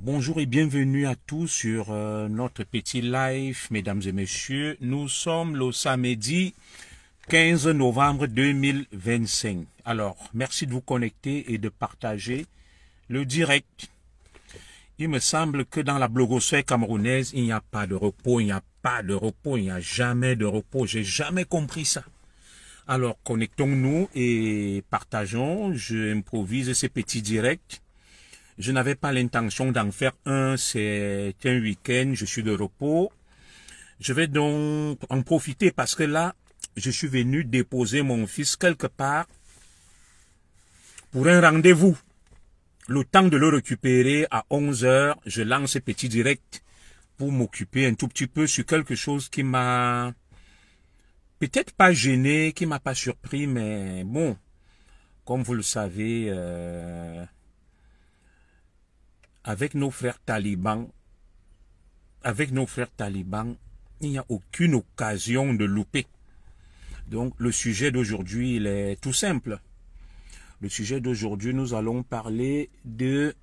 Bonjour et bienvenue à tous sur notre petit live, mesdames et messieurs. Nous sommes le samedi 15 novembre 2025. Alors, merci de vous connecter et de partager le direct. Il me semble que dans la blogosphère camerounaise, il n'y a pas de repos, il n'y a pas de repos, il n'y a jamais de repos. J'ai jamais compris ça. Alors, connectons-nous et partageons. Je improvise ces petits directs. Je n'avais pas l'intention d'en faire un, c'est un week-end, je suis de repos. Je vais donc en profiter parce que là, je suis venu déposer mon fils quelque part pour un rendez-vous. Le temps de le récupérer à 11 h, je lance ce petit direct pour m'occuper un tout petit peu sur quelque chose qui m'a peut-être pas gêné, qui m'a pas surpris, mais bon, comme vous le savez, avec nos frères talibans, il n'y a aucune occasion de louper. Donc, le sujet d'aujourd'hui, il est tout simple. Le sujet d'aujourd'hui, nous allons parler de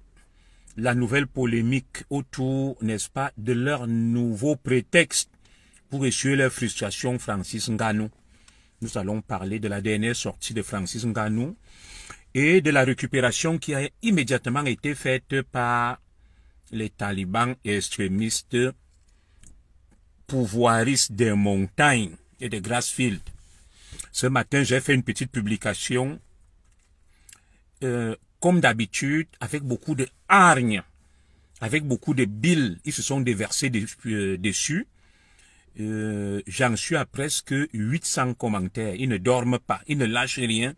la nouvelle polémique autour, n'est-ce pas, de leur nouveau prétexte pour essuyer leur frustration, Francis Ngannou. Nous allons parler de la dernière sortie de Francis Ngannou et de la récupération qui a immédiatement été faite par les talibans extrémistes pouvoiristes des montagnes et des Grassfields. Ce matin, j'ai fait une petite publication, comme d'habitude, avec beaucoup de hargne, avec beaucoup de bile. Ils se sont déversés dessus. J'en suis à presque 800 commentaires. Ils ne dorment pas, ils ne lâchent rien.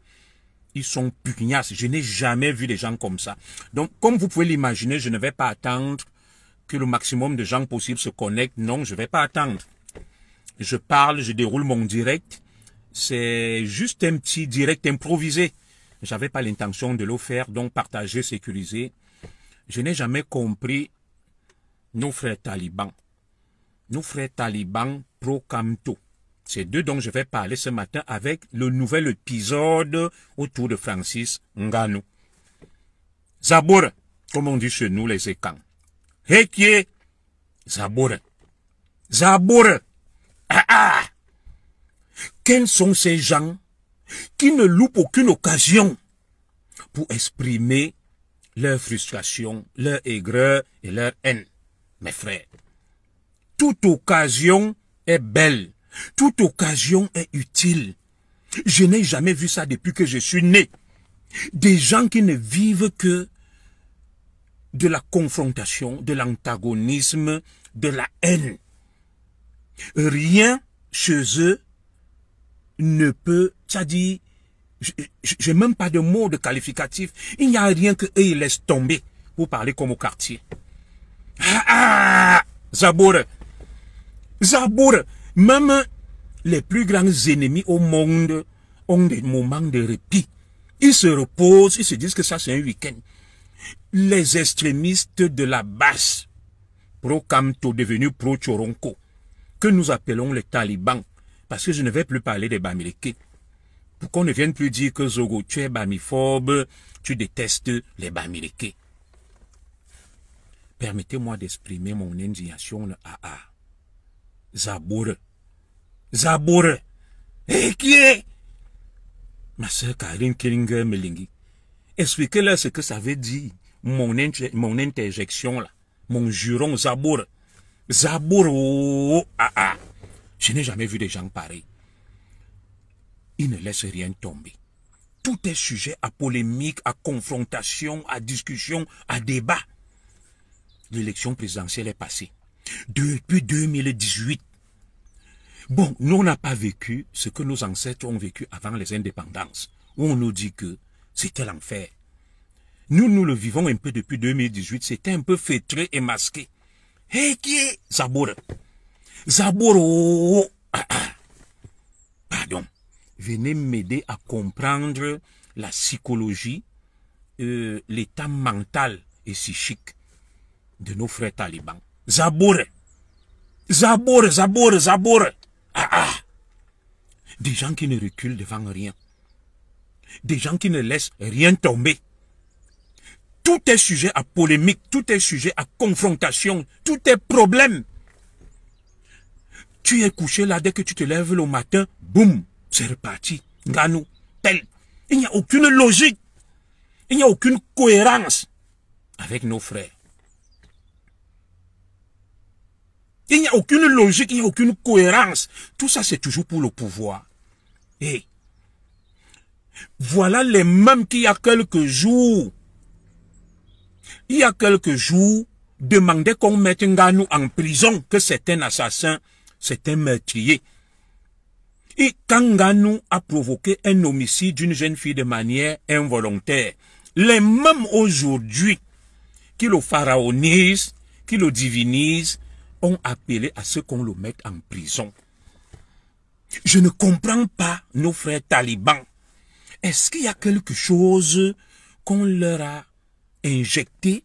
Ils sont pugnaces. Je n'ai jamais vu des gens comme ça. Donc, comme vous pouvez l'imaginer, je ne vais pas attendre que le maximum de gens possibles se connectent. Non, je ne vais pas attendre. Je parle, je déroule mon direct. C'est juste un petit direct improvisé. J'avais pas l'intention de le faire, donc partager, sécuriser. Je n'ai jamais compris nos frères talibans. Nos frères talibans pro-Kamto. C'est d'eux dont je vais parler ce matin avec le nouvel épisode autour de Francis Ngannou. Zabour, comme on dit chez nous les Ekans. Hekie, Zabour. Zabour. Ah ah. Quels sont ces gens qui ne loupent aucune occasion pour exprimer leur frustration, leur aigreur et leur haine? Mes frères, toute occasion est belle. Toute occasion est utile. Je n'ai jamais vu ça depuis que je suis né. Des gens qui ne vivent que de la confrontation, de l'antagonisme, de la haine. Rien chez eux ne peut, c'est-à-dire, j'ai même pas de mots de qualificatif. Il n'y a rien que eux ils laissent tomber pour parler comme au quartier. Ah ah, Zabour. Zabour. Même les plus grands ennemis au monde ont des moments de répit. Ils se reposent, ils se disent que ça c'est un week-end. Les extrémistes de la base, pro-Kamto devenus pro-Choronko, que nous appelons les talibans, parce que je ne vais plus parler des Bamileke, pour qu'on ne vienne plus dire que Zogo, tu es bamiphobe, tu détestes les Bamileke. Permettez-moi d'exprimer mon indignation, le AA. Zabour. Zabour. Et qui est? Ma soeur Karine Killinger Melingi. Expliquez-leur ce que ça veut dire. Mon interjection là. Mon juron Zabour. Zabour. Oh, ah, ah. Je n'ai jamais vu des gens pareils. Ils ne laissent rien tomber. Tout est sujet à polémique, à confrontation, à discussion, à débat. L'élection présidentielle est passée. Depuis 2018. Bon, nous on n'a pas vécu ce que nos ancêtres ont vécu avant les indépendances, où on nous dit que c'était l'enfer. Nous le vivons un peu depuis 2018, c'était un peu feutré et masqué. Hé, qui est Zabour? Zabour, oh, ah, ah. Pardon. Venez m'aider à comprendre la psychologie, l'état mental et psychique de nos frères talibans. Zabour. Zabour, Zabour, Zabour. Ah ah. Des gens qui ne reculent devant rien. Des gens qui ne laissent rien tomber. Tout est sujet à polémique, tout est sujet à confrontation, tout est problème. Tu es couché là, dès que tu te lèves le matin, boum, c'est reparti. Nganou, tel. Il n'y a aucune logique. Il n'y a aucune cohérence avec nos frères. Il n'y a aucune logique, il n'y a aucune cohérence. Tout ça, c'est toujours pour le pouvoir. Et voilà les mêmes qu'il y a quelques jours. Il y a quelques jours, demandaient qu'on mette Nganou en prison, que c'est un assassin, c'est un meurtrier. Et quand Nganou a provoqué un homicide d'une jeune fille de manière involontaire, les mêmes aujourd'hui qui le pharaonisent, qui le divinisent, ont appelé à ce qu'on le mette en prison. Je ne comprends pas nos frères talibans. Est-ce qu'il y a quelque chose qu'on leur a injecté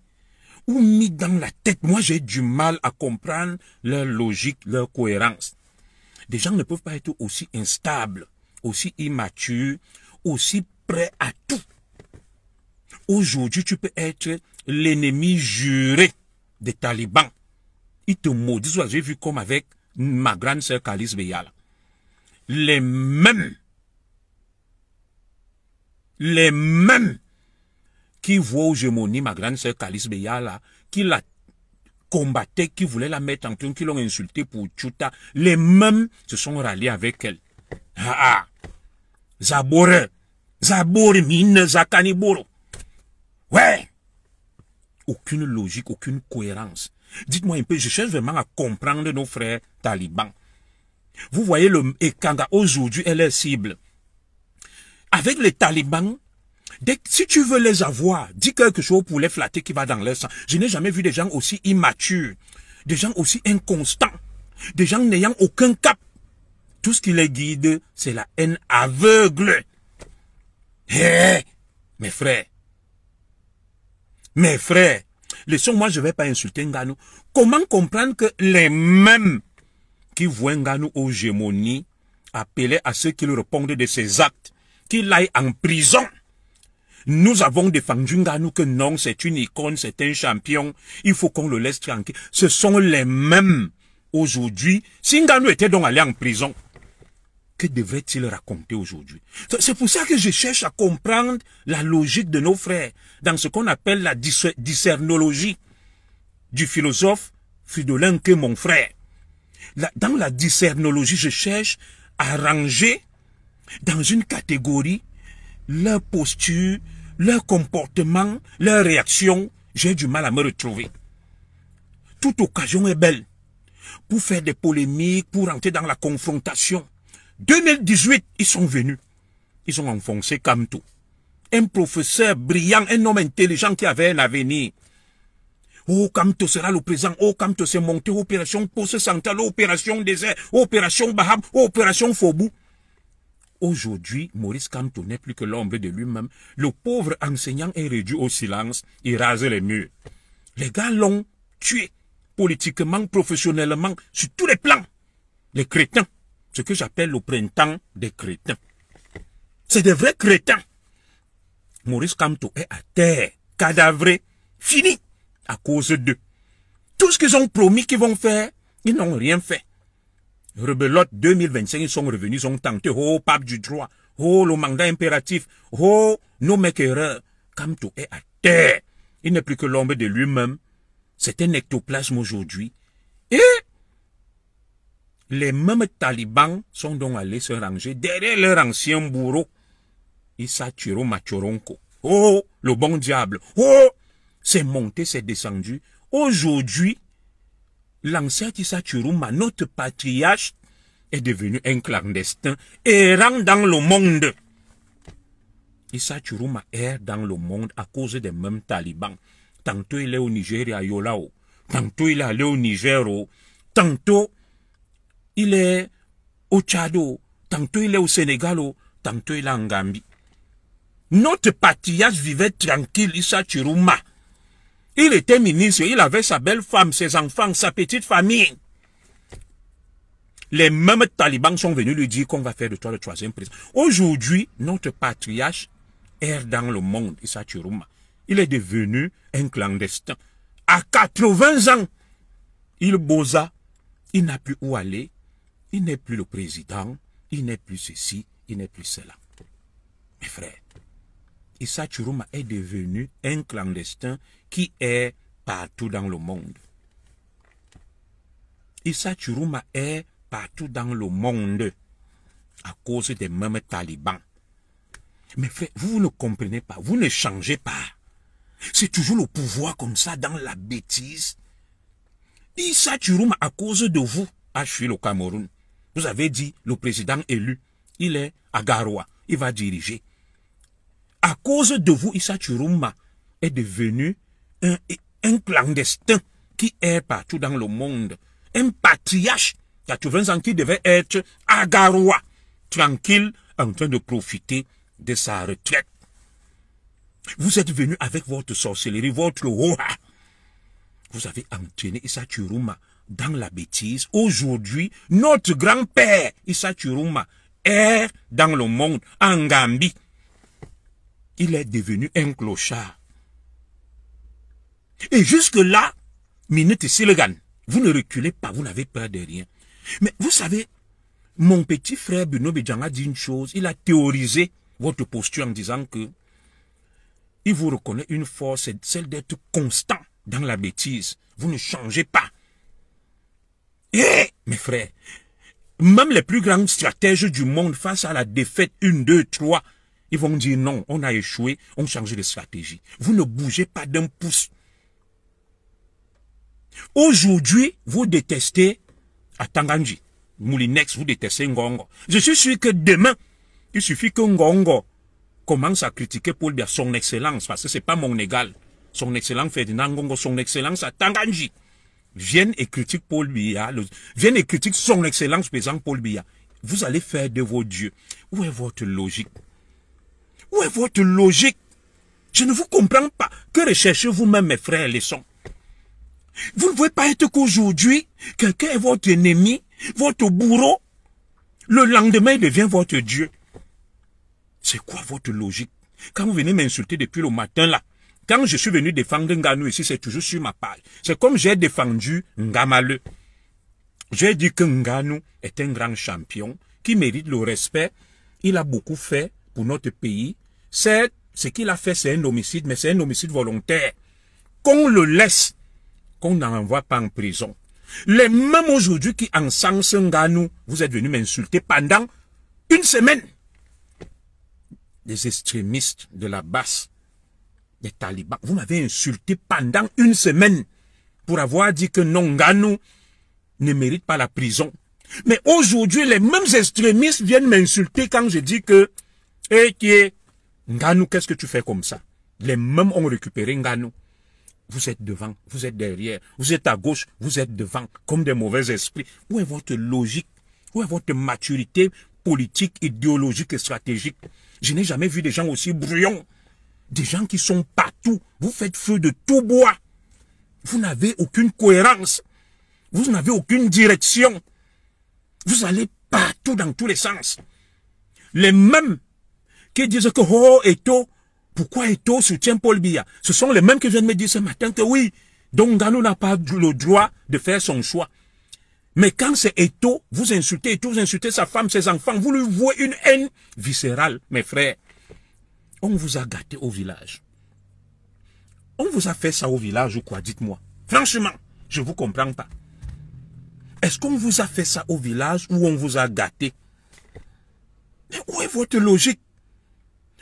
ou mis dans la tête? Moi, j'ai du mal à comprendre leur logique, leur cohérence. Des gens ne peuvent pas être aussi instables, aussi immatures, aussi prêts à tout. Aujourd'hui, tu peux être l'ennemi juré des talibans. Ils te maudissent. J'ai vu comme avec ma grande sœur Kalice Beyala. Les mêmes qui voient aux gémonies ma grande sœur Kalice Beyala, qui la combattait, qui voulaient la mettre en prison, qui l'ont insulté pour Tchouta, les mêmes se sont ralliés avec elle. Ah ah. Zabore mine Zakaniboro. Ouais. Aucune logique, aucune cohérence. Dites-moi un peu, je cherche vraiment à comprendre nos frères talibans. Vous voyez le Ekanga, aujourd'hui, elle est cible. Avec les talibans, si tu veux les avoir, dis quelque chose pour les flatter qui va dans leur sang. Je n'ai jamais vu des gens aussi immatures, des gens aussi inconstants, des gens n'ayant aucun cap. Tout ce qui les guide, c'est la haine aveugle. Hé, mes frères, laissons-moi, je ne vais pas insulter Nganou. Comment comprendre que les mêmes qui voient Nganou aux gémonies appelaient à ceux qui répondent de ses actes, qu'il aille en prison? Nous avons défendu Nganou que non, c'est une icône, c'est un champion, il faut qu'on le laisse tranquille. Ce sont les mêmes aujourd'hui. Si Nganou était donc allé en prison, que devrait-il raconter aujourd'hui? C'est pour ça que je cherche à comprendre la logique de nos frères dans ce qu'on appelle la discernologie du philosophe Fridolin, que mon frère. Dans la discernologie, je cherche à ranger dans une catégorie leur posture, leur comportement, leur réaction. J'ai du mal à me retrouver. Toute occasion est belle pour faire des polémiques, pour entrer dans la confrontation. 2018, ils sont venus. Ils ont enfoncé Kamto. Un professeur brillant, un homme intelligent qui avait un avenir. Oh, Kamto sera le président. Oh, Kamto s'est monté. Opération Poste Centrale, opération Désert, opération Baham, opération Fobou. Aujourd'hui, Maurice Kamto n'est plus que l'ombre de lui-même. Le pauvre enseignant est réduit au silence. Il rase les murs. Les gars l'ont tué politiquement, professionnellement, sur tous les plans. Les crétins. Ce que j'appelle le printemps des crétins. C'est des vrais crétins. Maurice Kamto est à terre, cadavré, fini, à cause d'eux. Tout ce qu'ils ont promis qu'ils vont faire, ils n'ont rien fait. Rebelote 2025, ils sont revenus, ils ont tenté, oh, pape du droit, oh, le mandat impératif, oh, nos mecs erreurs. Kamto est à terre. Il n'est plus que l'ombre de lui-même. C'est un ectoplasme aujourd'hui. Et les mêmes talibans sont donc allés se ranger derrière leur ancien bourreau, Issa Chiro Machoronko. Oh, le bon diable. Oh, c'est monté, c'est descendu. Aujourd'hui, l'ancêtre Issa Chiroma, notre patriarche, est devenu un clandestin errant dans le monde. Issa Chiroma erre dans le monde à cause des mêmes talibans. Tantôt il est au Nigeria, Yolao. Tantôt il est allé au Niger. Tantôt il est au Tchad, tantôt il est au Sénégal, tantôt il est en Gambie. Notre patriarche vivait tranquille, Issa Chiroma. Il était ministre, il avait sa belle femme, ses enfants, sa petite famille. Les mêmes talibans sont venus lui dire qu'on va faire de toi le troisième président. Aujourd'hui, notre patriarche erre dans le monde, Issa Chiroma. Il est devenu un clandestin. À 80 ans, il bosa, il n'a plus où aller, il n'est plus le président, il n'est plus ceci, il n'est plus cela. Mes frères, Issa Chiroma est devenu un clandestin qui est partout dans le monde. Issa Chiroma est partout dans le monde à cause des mêmes talibans. Mais frère, vous ne comprenez pas, vous ne changez pas. C'est toujours le pouvoir comme ça dans la bêtise. Issa Chiroma, à cause de vous, a fui le Cameroun. Vous avez dit, le président élu, il est à Garoua, il va diriger. À cause de vous, Issa Chiroma est devenu un clandestin qui est partout dans le monde. Un patriarche, 80 ans, qui devait être à Garoua, tranquille, en train de profiter de sa retraite. Vous êtes venu avec votre sorcellerie, votre hoa. Vous avez entraîné Issa Chiroma dans la bêtise. Aujourd'hui, notre grand-père, Issa Chiroma, est dans le monde, en Gambie. Il est devenu un clochard. Et jusque-là, Minute Silgan, vous ne reculez pas, vous n'avez peur de rien. Mais vous savez, mon petit frère Bruno Bidjang a dit une chose, il a théorisé votre posture en disant que il vous reconnaît une force, c'est celle d'être constant dans la bêtise. Vous ne changez pas. Et, mes frères, même les plus grands stratèges du monde face à la défaite 1, 2, 3, ils vont dire non, on a échoué, on change de stratégie. Vous ne bougez pas d'un pouce. Aujourd'hui, vous détestez Atanganji, Moulinex, vous détestez Ngongo. Je suis sûr que demain, il suffit que Ngongo commence à critiquer Paul Biya, son excellence, parce que c'est pas mon égal. Son excellence Ferdinand Ngongo, son excellence Atanganji. Viennent et critiquent Paul Biya, viennent et critiquent son excellence président Paul Biya. Vous allez faire de vos dieux. Où est votre logique? Où est votre logique? Je ne vous comprends pas. Que recherchez vous-même, mes frères, les sons? Vous ne pouvez pas être qu'aujourd'hui, quelqu'un est votre ennemi, votre bourreau. Le lendemain, il devient votre Dieu. C'est quoi votre logique? Quand vous venez m'insulter depuis le matin là, quand je suis venu défendre Nganou ici, c'est toujours sur ma page. C'est comme j'ai défendu Ngamale. J'ai dit que Nganou est un grand champion qui mérite le respect. Il a beaucoup fait pour notre pays. C'est ce qu'il a fait, c'est un homicide, mais c'est un homicide volontaire. Qu'on le laisse, qu'on n'envoie pas en prison. Les mêmes aujourd'hui qui encensent Nganou, vous êtes venus m'insulter pendant une semaine. Des extrémistes de la basse, des talibans, vous m'avez insulté pendant une semaine pour avoir dit que non, Nganou ne mérite pas la prison. Mais aujourd'hui, les mêmes extrémistes viennent m'insulter quand je dis que, Nganou, qu'est-ce que tu fais comme ça? Les mêmes ont récupéré Nganou. Vous êtes devant, vous êtes derrière, vous êtes à gauche, vous êtes devant, comme des mauvais esprits. Où est votre logique? Où est votre maturité politique, idéologique et stratégique? Je n'ai jamais vu des gens aussi bruyants. Des gens qui sont partout. Vous faites feu de tout bois. Vous n'avez aucune cohérence. Vous n'avez aucune direction. Vous allez partout dans tous les sens. Les mêmes qui disent que oh, Eto, pourquoi Eto soutient Paul Biya? Ce sont les mêmes qui viennent me dire ce matin que oui, donc Nganou n'a pas le droit de faire son choix. Mais quand c'est Eto, vous insultez sa femme, ses enfants, vous lui vouez une haine viscérale, mes frères. On vous a gâté au village. On vous a fait ça au village ou quoi, dites-moi. Franchement, je ne vous comprends pas. Est-ce qu'on vous a fait ça au village ou on vous a gâté? Mais où est votre logique?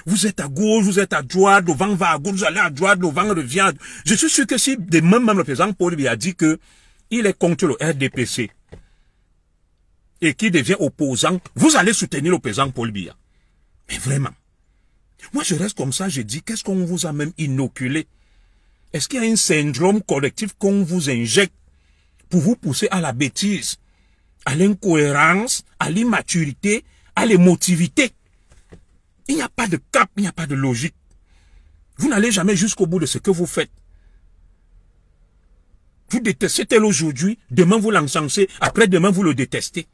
Vous êtes à gauche, vous êtes à droite, le vent va à gauche, vous allez à droite, le vent revient. Je suis sûr que si même le président Paul Biya a dit que il est contre le RDPC et qui devient opposant, vous allez soutenir le président Paul Biya. Mais vraiment. Moi, je reste comme ça, je dis, qu'est-ce qu'on vous a même inoculé? Est-ce qu'il y a un syndrome collectif qu'on vous injecte pour vous pousser à la bêtise, à l'incohérence, à l'immaturité, à l'émotivité? Il n'y a pas de cap, il n'y a pas de logique. Vous n'allez jamais jusqu'au bout de ce que vous faites. Vous détestez tel aujourd'hui, demain vous l'encensez, après-demain vous le détestez.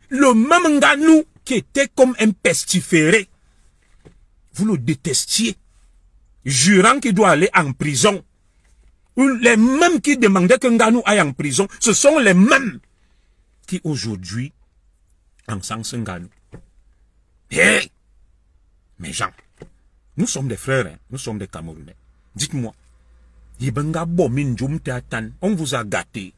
Le même Nganou qui était comme un pestiféré, vous le détestiez. jurant qu'il doit aller en prison. Les mêmes qui demandaient que Nganou aille en prison, ce sont les mêmes qui aujourd'hui encensent Nganou. Hey! Mes gens, nous sommes des frères, hein? Nous sommes des Camerounais. Dites-moi, on vous a gâté.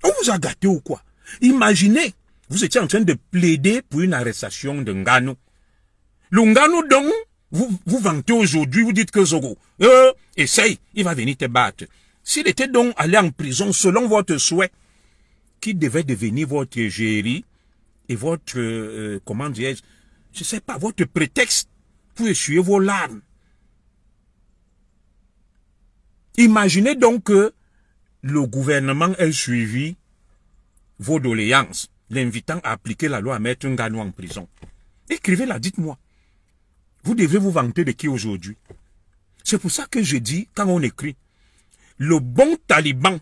On vous a gâté ou quoi? Imaginez, vous étiez en train de plaider pour une arrestation de Nganou. Le Nganou donc, vous vantez aujourd'hui, vous dites que Zogo, essaye, il va venir te battre. S'il était donc allé en prison selon votre souhait, qui devait devenir votre égérie et votre, comment dirais-je, je sais pas, votre prétexte pour essuyer vos larmes. Imaginez donc que le gouvernement ait suivi vos doléances, l'invitant à appliquer la loi à mettre Nganou en prison. Écrivez-la, dites-moi. Vous devez vous vanter de qui aujourd'hui? C'est pour ça que je dis, quand on écrit, le bon taliban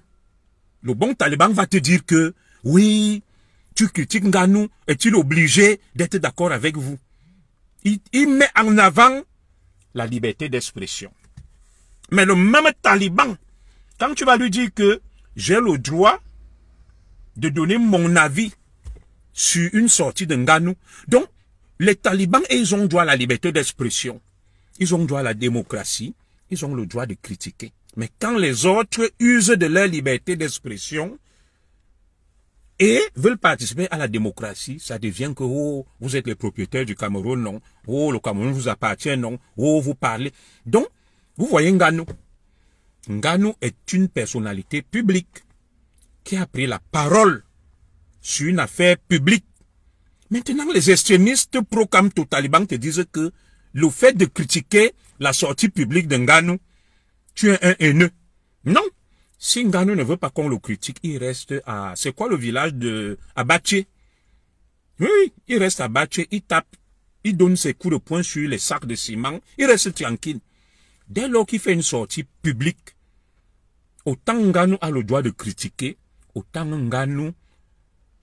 va te dire que, oui, tu critiques Nganou, est-il obligé d'être d'accord avec vous? Il met en avant la liberté d'expression. Mais le même taliban, quand tu vas lui dire que j'ai le droit de donner mon avis sur une sortie de Nganou, donc, les talibans, ils ont droit à la liberté d'expression. Ils ont droit à la démocratie. Ils ont le droit de critiquer. Mais quand les autres usent de leur liberté d'expression et veulent participer à la démocratie, ça devient que, oh, vous êtes les propriétaires du Cameroun, non. Oh, le Cameroun vous appartient, non. Oh, vous parlez. Donc, vous voyez Nganou. Nganou est une personnalité publique qui a pris la parole sur une affaire publique. Maintenant, les extrémistes pro-Cam Taliban te disent que le fait de critiquer la sortie publique de Nganou, tu es un haineux. Non. Si Nganou ne veut pas qu'on le critique, il reste à... C'est quoi le village de Abaché? Oui, il reste à Abaché, il tape, il donne ses coups de poing sur les sacs de ciment, il reste tranquille. Dès lors qu'il fait une sortie publique, autant Nganou a le droit de critiquer, autant Nganou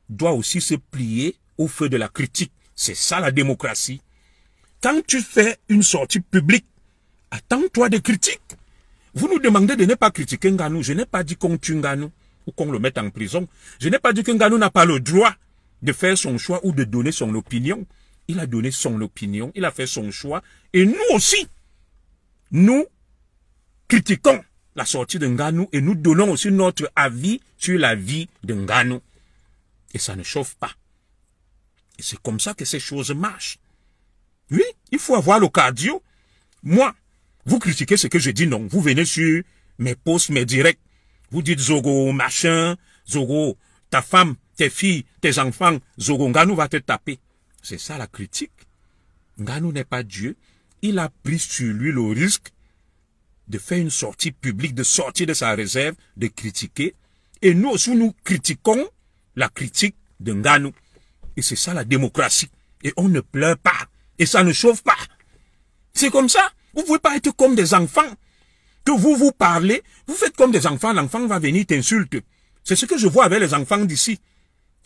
doit aussi se plier au feu de la critique. C'est ça la démocratie. Quand tu fais une sortie publique, attends-toi de critiques. Vous nous demandez de ne pas critiquer Nganou. Je n'ai pas dit qu'on tue Nganou ou qu'on le mette en prison. Je n'ai pas dit que Nganou n'a pas le droit de faire son choix ou de donner son opinion. Il a donné son opinion, il a fait son choix. Et nous aussi, nous critiquons la sortie de Nganou et nous donnons aussi notre avis sur la vie de Nganou. Et ça ne chauffe pas. Et c'est comme ça que ces choses marchent. Oui, il faut avoir le cardio. Moi, vous critiquez ce que je dis, non. Vous venez sur mes posts, mes directs. Vous dites Zogo, machin, Zogo, ta femme, tes filles, tes enfants, Zogo, Nganou va te taper. C'est ça la critique. Nganou n'est pas Dieu. Il a pris sur lui le risque de faire une sortie publique, de sortir de sa réserve, de critiquer. Et nous aussi, nous critiquons la critique de Nganou. Et c'est ça la démocratie. Et on ne pleure pas. Et ça ne chauffe pas. C'est comme ça. Vous ne pouvez pas être comme des enfants. Que vous parlez, vous faites comme des enfants, l'enfant va venir t'insulter. C'est ce que je vois avec les enfants d'ici,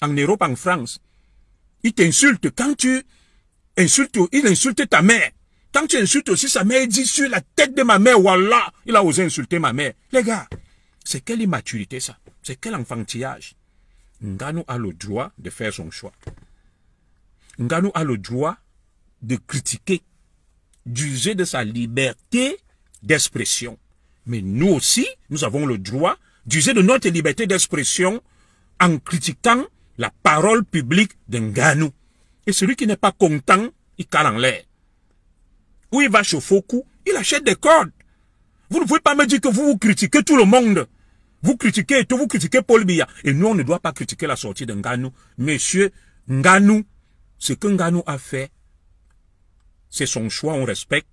en Europe, en France. Ils t'insultent. Quand tu insultes, il insulte ta mère. Quand tu insultes aussi sa mère, il dit sur la tête de ma mère, voilà, il a osé insulter ma mère. Les gars, c'est quelle immaturité ça? C'est quel enfantillage? Nganou a le droit de faire son choix. Nganou a le droit de critiquer, d'user de sa liberté d'expression. Mais nous aussi, nous avons le droit d'user de notre liberté d'expression en critiquant la parole publique de Nganou. Et celui qui n'est pas content, il cale en l'air. Ou il va chauffer au cou, il achète des cordes. Vous ne pouvez pas me dire que vous critiquez tout le monde. Vous critiquez tout, vous critiquez Paul Biya. Et nous, on ne doit pas critiquer la sortie de Nganou. Monsieur Nganou, ce que Nganou a fait, c'est son choix, on respecte,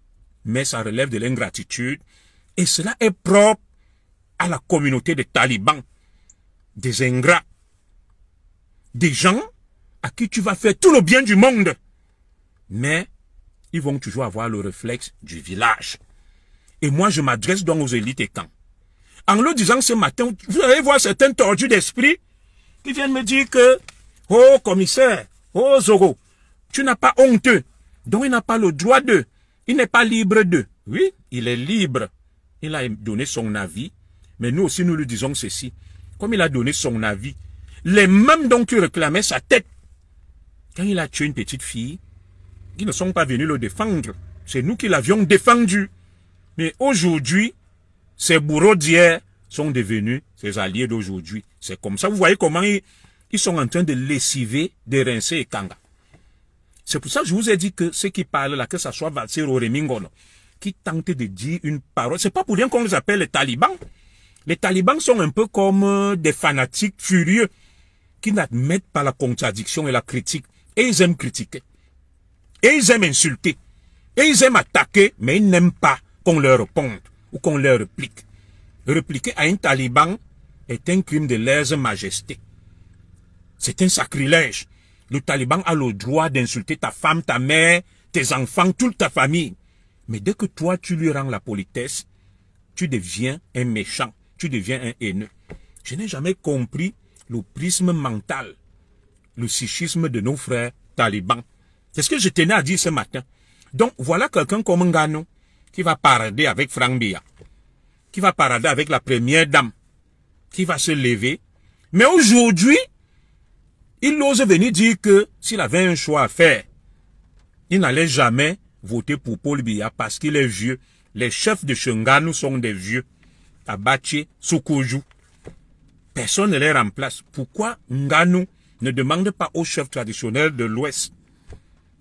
mais ça relève de l'ingratitude. Et cela est propre à la communauté des talibans, des ingrats, des gens à qui tu vas faire tout le bien du monde. Mais ils vont toujours avoir le réflexe du village. Et moi, je m'adresse donc aux élites et camps. En le disant ce matin, vous allez voir certains tordus d'esprit qui viennent me dire que, oh commissaire, oh Zogo, tu n'as pas honte. Donc il n'a pas le droit de, il n'est pas libre de. Oui, il est libre. Il a donné son avis. Mais nous aussi, nous lui disons ceci. Comme il a donné son avis, les mêmes dont tu réclamais sa tête, quand il a tué une petite fille, ils ne sont pas venus le défendre. C'est nous qui l'avions défendu. Mais aujourd'hui, ces bourreaux d'hier sont devenus ses alliés d'aujourd'hui. C'est comme ça. Vous voyez comment ils sont en train de lessiver, de rincer et Kanga. C'est pour ça que je vous ai dit que ceux qui parlent là, que ce soit Valser ou Remingono, qui tentent de dire une parole, c'est pas pour rien qu'on les appelle les talibans. Les talibans sont un peu comme des fanatiques furieux qui n'admettent pas la contradiction et la critique. Et ils aiment critiquer. Et ils aiment insulter. Et ils aiment attaquer, mais ils n'aiment pas qu'on leur réponde ou qu'on leur réplique. Répliquer à un taliban est un crime de lèse-majesté. C'est un sacrilège. Le taliban a le droit d'insulter ta femme, ta mère, tes enfants, toute ta famille. Mais dès que toi, tu lui rends la politesse, tu deviens un méchant. Tu deviens un haineux. Je n'ai jamais compris le prisme mental, le psychisme de nos frères talibans. C'est ce que je tenais à dire ce matin. Donc, voilà quelqu'un comme Ngannou qui va parader avec Franck Biya, qui va parader avec la première dame, qui va se lever. Mais aujourd'hui, il ose venir dire que s'il avait un choix à faire, il n'allait jamais voter pour Paul Biya parce qu'il est vieux. Les chefs de Ngannou sont des vieux. Abaché, Sokoju. Personne ne les remplace. Pourquoi Ngannou ne demande pas aux chefs traditionnels de l'Ouest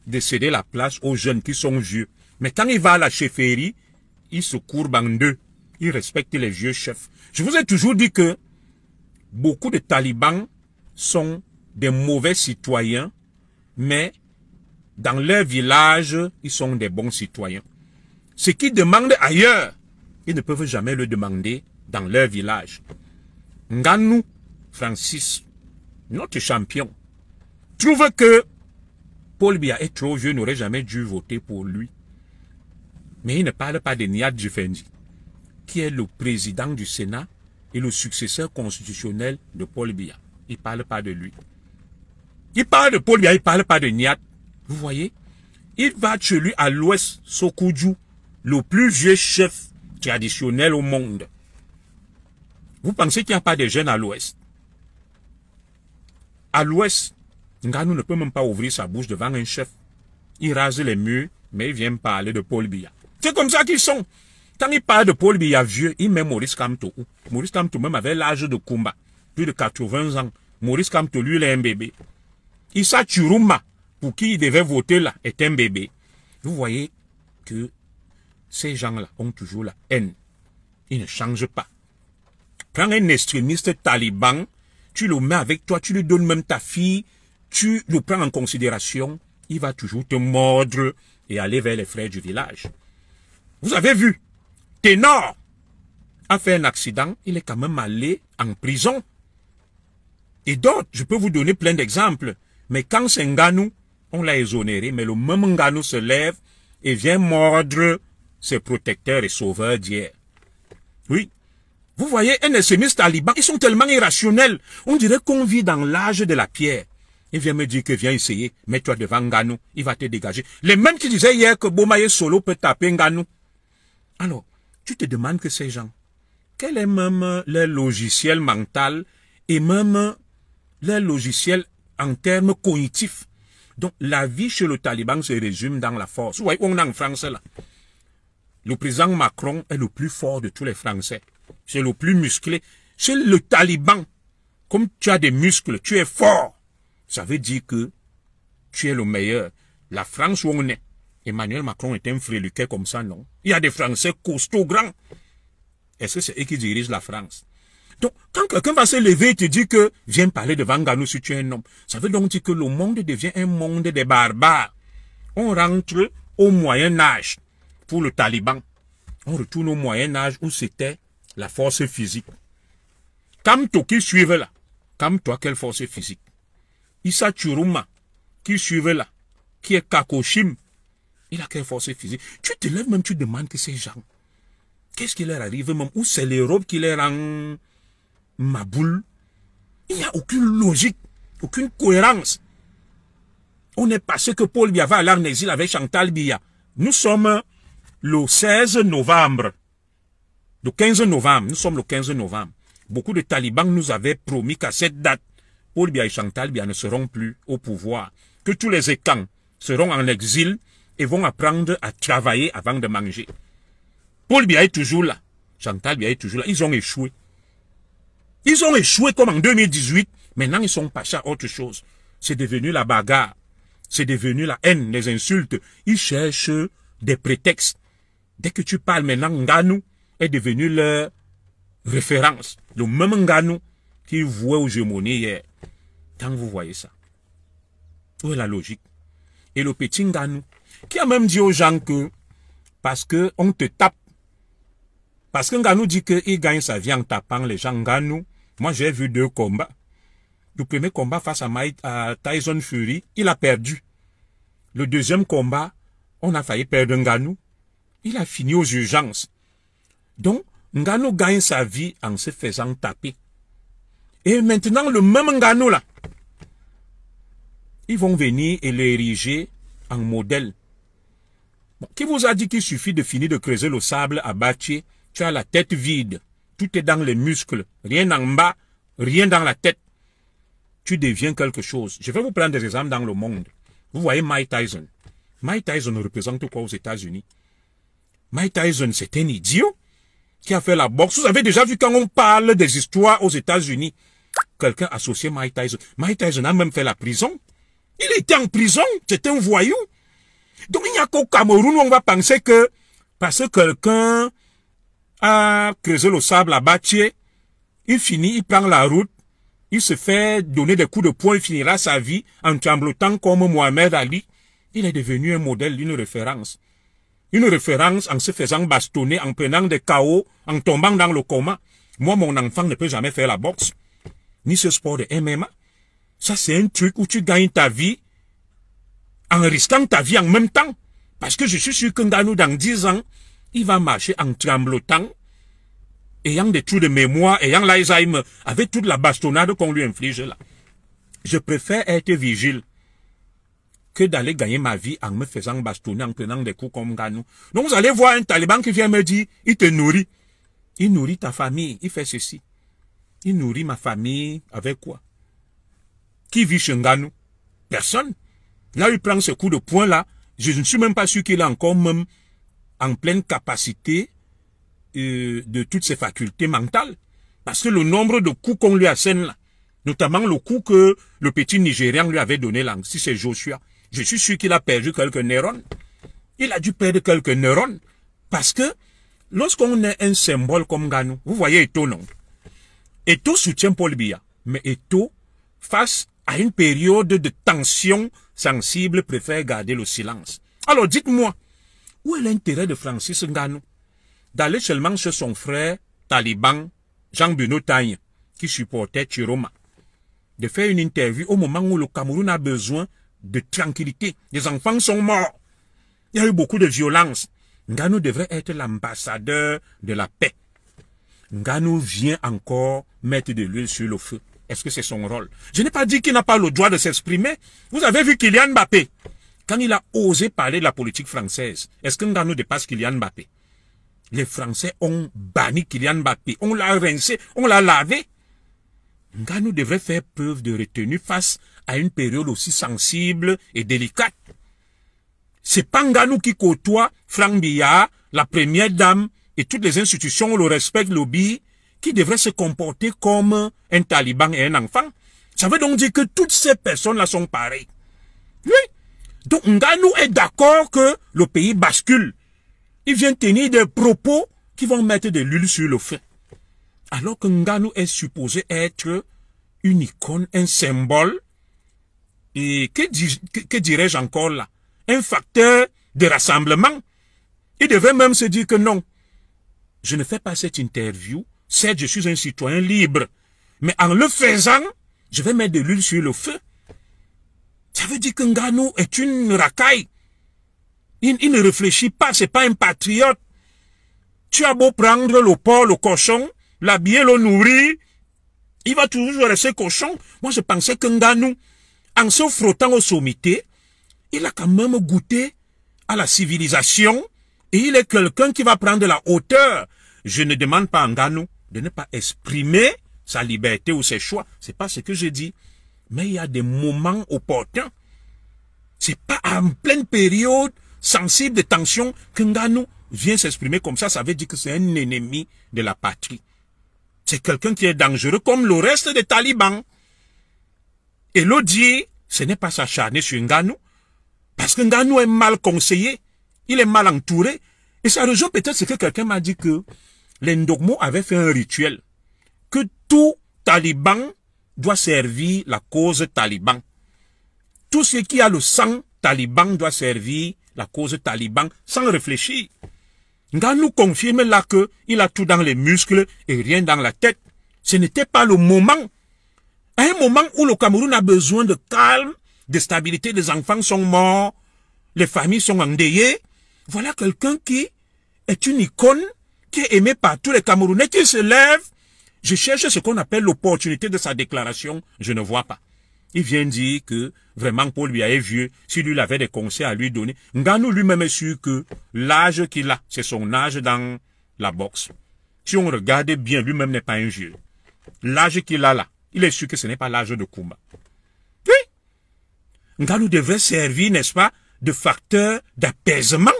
de céder la place aux jeunes qui sont vieux? Mais quand il va à la chefferie, il se courbe en deux. Il respecte les vieux chefs. Je vous ai toujours dit que beaucoup de talibans sont des mauvais citoyens, mais dans leur village, ils sont des bons citoyens. Ce qu'ils demandent ailleurs, ils ne peuvent jamais le demander dans leur village. Ngannou, Francis, notre champion, trouve que Paul Biya est trop vieux, n'aurait jamais dû voter pour lui. Mais il ne parle pas de Niad Djifendi, qui est le président du Sénat et le successeur constitutionnel de Paul Biya. Il ne parle pas de lui. Il parle de Paul Biya, il ne parle pas de Niad. Vous voyez? Il va chez lui à l'ouest, Sokoudjou, le plus vieux chef traditionnel au monde. Vous pensez qu'il n'y a pas de jeunes à l'ouest? À l'ouest, Ngannou ne peut même pas ouvrir sa bouche devant un chef. Il rase les murs, mais il vient parler de Paul Biya. C'est comme ça qu'ils sont. Quand il parle de Paul Biya vieux, il met Maurice Kamto. Maurice Kamto même avait l'âge de Kumba, plus de 80 ans. Maurice Kamto, lui, il est un bébé. Issa Churuma, pour qui il devait voter là, est un bébé. Vous voyez que ces gens-là ont toujours la haine. Ils ne changent pas. Prends un extrémiste taliban, tu le mets avec toi, tu lui donnes même ta fille, tu le prends en considération, il va toujours te mordre et aller vers les frères du village. Vous avez vu, Ténor a fait un accident, il est quand même allé en prison. Et d'autres, je peux vous donner plein d'exemples. Mais quand c'est Ngannou, on l'a exonéré, mais le même Ngannou se lève et vient mordre ses protecteurs et sauveurs d'hier. Oui. Vous voyez, un extrémiste taliban, ils sont tellement irrationnels. On dirait qu'on vit dans l'âge de la pierre. Il vient me dire que viens essayer, mets-toi devant Ngannou, il va te dégager. Les mêmes qui disaient hier que Bomaye Solo peut taper Ngannou. Alors, tu te demandes que ces gens, quel est même leur logiciel mental et même leur logiciel en termes cognitifs. Donc, la vie chez le taliban se résume dans la force. Vous voyez, on est en France là. Le président Macron est le plus fort de tous les Français. C'est le plus musclé. Chez le taliban, comme tu as des muscles, tu es fort. Ça veut dire que tu es le meilleur. La France où on est, Emmanuel Macron est un fréluquet comme ça, non? Il y a des Français costauds grands. Est-ce que c'est eux qui dirigent la France? Donc, quand quelqu'un va se lever et te dit que viens parler devant Ngannou si tu es un homme, ça veut donc dire que le monde devient un monde des barbares. On rentre au Moyen-Âge pour le taliban. On retourne au Moyen-Âge où c'était la force physique. Kamto qui suivait là, Kamto quelle force physique? Issa Churuma qui suivait là, qui est Kakoshim, il a quelle force physique? Tu te lèves même, tu demandes que ces gens, qu'est-ce qui leur arrive même? Ou c'est les robes qui les rend maboule? Il n'y a aucune logique, aucune cohérence. On est passé que Paul Biya va aller en exil avec Chantal Biya. Nous sommes le 16 novembre, le 15 novembre, nous sommes le 15 novembre, beaucoup de talibans nous avaient promis qu'à cette date, Paul Biya et Chantal Biya ne seront plus au pouvoir, que tous les écans seront en exil et vont apprendre à travailler avant de manger. Paul Biya est toujours là, Chantal Biya est toujours là, ils ont échoué. Ils ont échoué comme en 2018, maintenant ils sont passés à autre chose. C'est devenu la bagarre, c'est devenu la haine, les insultes. Ils cherchent des prétextes. Dès que tu parles maintenant, Nganou est devenu leur référence. Le même Nganou qui vouait aux gémonies hier. Quand vous voyez ça, où est la logique? Et le petit Nganou, qui a même dit aux gens que, parce que on te tape, parce que Nganou dit qu'il gagne sa vie en tapant les gens. Nganou, moi j'ai vu 2 combats. Le premier combat face à Tyson Fury, il a perdu. Le deuxième combat, on a failli perdre Nganou. Il a fini aux urgences. Donc, Nganou gagne sa vie en se faisant taper. Et maintenant, le même Nganou là, ils vont venir et l'ériger en modèle. Bon, qui vous a dit qu'il suffit de finir de creuser le sable à Baché, tu as la tête vide, tout est dans les muscles, rien en bas, rien dans la tête. Tu deviens quelque chose. Je vais vous prendre des exemples dans le monde. Vous voyez Mike Tyson. Mike Tyson représente quoi aux États-Unis? Mike Tyson, c'est un idiot qui a fait la boxe. Vous avez déjà vu quand on parle des histoires aux États-Unis, quelqu'un associé à Mike Tyson. Mike Tyson a même fait la prison. Il était en prison, c'est un voyou. Donc il n'y a qu'au Cameroun où on va penser que parce que quelqu'un a creusé le sable à Baché, il finit, il prend la route, il se fait donner des coups de poing, il finira sa vie en tremblotant comme Mohamed Ali. Il est devenu un modèle, une référence. Une référence en se faisant bastonner, en prenant des KO, en tombant dans le coma. Moi, mon enfant ne peut jamais faire la boxe, ni ce sport de MMA. Ça, c'est un truc où tu gagnes ta vie en risquant ta vie en même temps. Parce que je suis sûr que Nganou, dans 10 ans, il va marcher en tremblotant, ayant des trous de mémoire, ayant l'Alzheimer, avec toute la bastonnade qu'on lui inflige là. Je préfère être vigile que d'aller gagner ma vie en me faisant bastonner, en prenant des coups comme Nganou. Donc vous allez voir un taliban qui vient me dire, il te nourrit. Il nourrit ta famille, il fait ceci. Il nourrit ma famille avec quoi? Qui vit chez Nganou? Personne. Là, il prend ce coup de poing là. Je ne suis même pas sûr qu'il est encore même en pleine capacité de toutes ses facultés mentales. Parce que le nombre de coups qu'on lui assène là, notamment le coup que le petit Nigérian lui avait donné là, si c'est Joshua, je suis sûr qu'il a perdu quelques neurones. Il a dû perdre quelques neurones. Parce que lorsqu'on est un symbole comme Nganou, vous voyez Eto'o, non? Eto'o soutient Paul Biya. Mais Eto'o, face à une période de tension sensible, préfère garder le silence. Alors dites-moi, où est l'intérêt de Francis Nganou d'aller seulement chez son frère taliban, Jean-Benoît Tagne, qui supportait Chiroma, de faire une interview au moment où le Cameroun a besoin de tranquillité. Les enfants sont morts. Il y a eu beaucoup de violence. Nganou devrait être l'ambassadeur de la paix. Nganou vient encore mettre de l'huile sur le feu. Est-ce que c'est son rôle? Je n'ai pas dit qu'il n'a pas le droit de s'exprimer. Vous avez vu Kylian Mbappé. Quand il a osé parler de la politique française, est-ce que Nganou dépasse Kylian Mbappé? Les Français ont banni Kylian Mbappé. On l'a rincé, on l'a lavé. Nganou devrait faire preuve de retenue face à une période aussi sensible et délicate. C'est pas Nganou qui côtoie Franck Biya, la première dame et toutes les institutions, le respect, le lobby, qui devrait se comporter comme un taliban et un enfant. Ça veut donc dire que toutes ces personnes-là sont pareilles. Oui. Donc Nganou est d'accord que le pays bascule. Il vient tenir des propos qui vont mettre de l'huile sur le feu. Alors que Nganou est supposé être une icône, un symbole, et que dirais-je encore là? Un facteur de rassemblement. Il devrait même se dire que non, je ne fais pas cette interview, certes je suis un citoyen libre, mais en le faisant, je vais mettre de l'huile sur le feu. Ça veut dire que Nganou est une racaille. Il ne réfléchit pas, c'est pas un patriote. Tu as beau prendre le porc, le cochon, l'habiller, le nourrir, il va toujours rester cochon. Moi, je pensais que Nganou, en se frottant aux sommités, il a quand même goûté à la civilisation Et il est quelqu'un qui va prendre la hauteur. Je ne demande pas à Ngannou de ne pas exprimer sa liberté ou ses choix. C'est pas ce que je dis. Mais il y a des moments opportuns. C'est pas en pleine période sensible de tension que Ngannou vient s'exprimer comme ça. Ça veut dire que c'est un ennemi de la patrie. C'est quelqu'un qui est dangereux comme le reste des talibans. Et l'autre dit, ce n'est pas s'acharner sur Ngannou. Parce que Ngannou est mal conseillé. Il est mal entouré. Et ça rejoint peut-être ce que quelqu'un m'a dit que les Ndogmo avaient fait un rituel. Que tout taliban doit servir la cause taliban. Tout ce qui a le sang taliban doit servir la cause taliban sans réfléchir. Ngannou confirme là que il a tout dans les muscles et rien dans la tête. Ce n'était pas le moment. À un moment où le Cameroun a besoin de calme, de stabilité, les enfants sont morts, les familles sont endeuillées. Voilà quelqu'un qui est une icône, qui est aimé par tous les Camerounais, qui se lève. Je cherche ce qu'on appelle l'opportunité de sa déclaration. Je ne vois pas. Il vient dire que vraiment Paul Biya est vieux. Si lui il avait des conseils à lui donner. Ngannou lui-même est sûr que l'âge qu'il a, c'est son âge dans la boxe. Si on regarde bien, lui-même n'est pas un vieux. L'âge qu'il a là, il est sûr que ce n'est pas l'âge de Kumba. Oui. Ngannou devrait servir, n'est-ce pas, de facteur d'apaisement.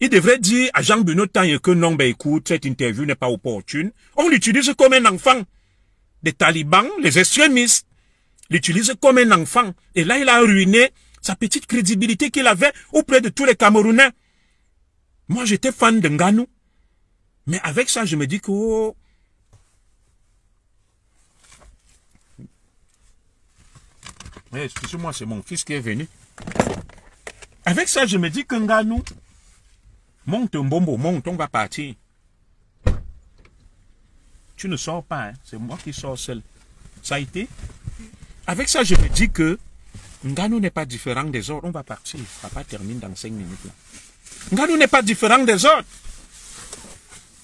Il devrait dire à Jean Bruno Tanya que non, ben écoute, cette interview n'est pas opportune. On l'utilise comme un enfant. Les talibans, les extrémistes, l'utilisent comme un enfant. Et là, il a ruiné sa petite crédibilité qu'il avait auprès de tous les Camerounais. Moi, j'étais fan de Ngannou. Mais avec ça, je me dis que... Oh, excusez-moi, c'est mon fils qui est venu. Avec ça, je me dis que Ngannou, monte Mbombo, monte, on va partir. Tu ne sors pas, hein? C'est moi qui sors seul. Ça a été. Avec ça, je me dis que Ngannou n'est pas différent des autres. On va partir. Papa termine dans 5 minutes. Là. Ngannou n'est pas différent des autres.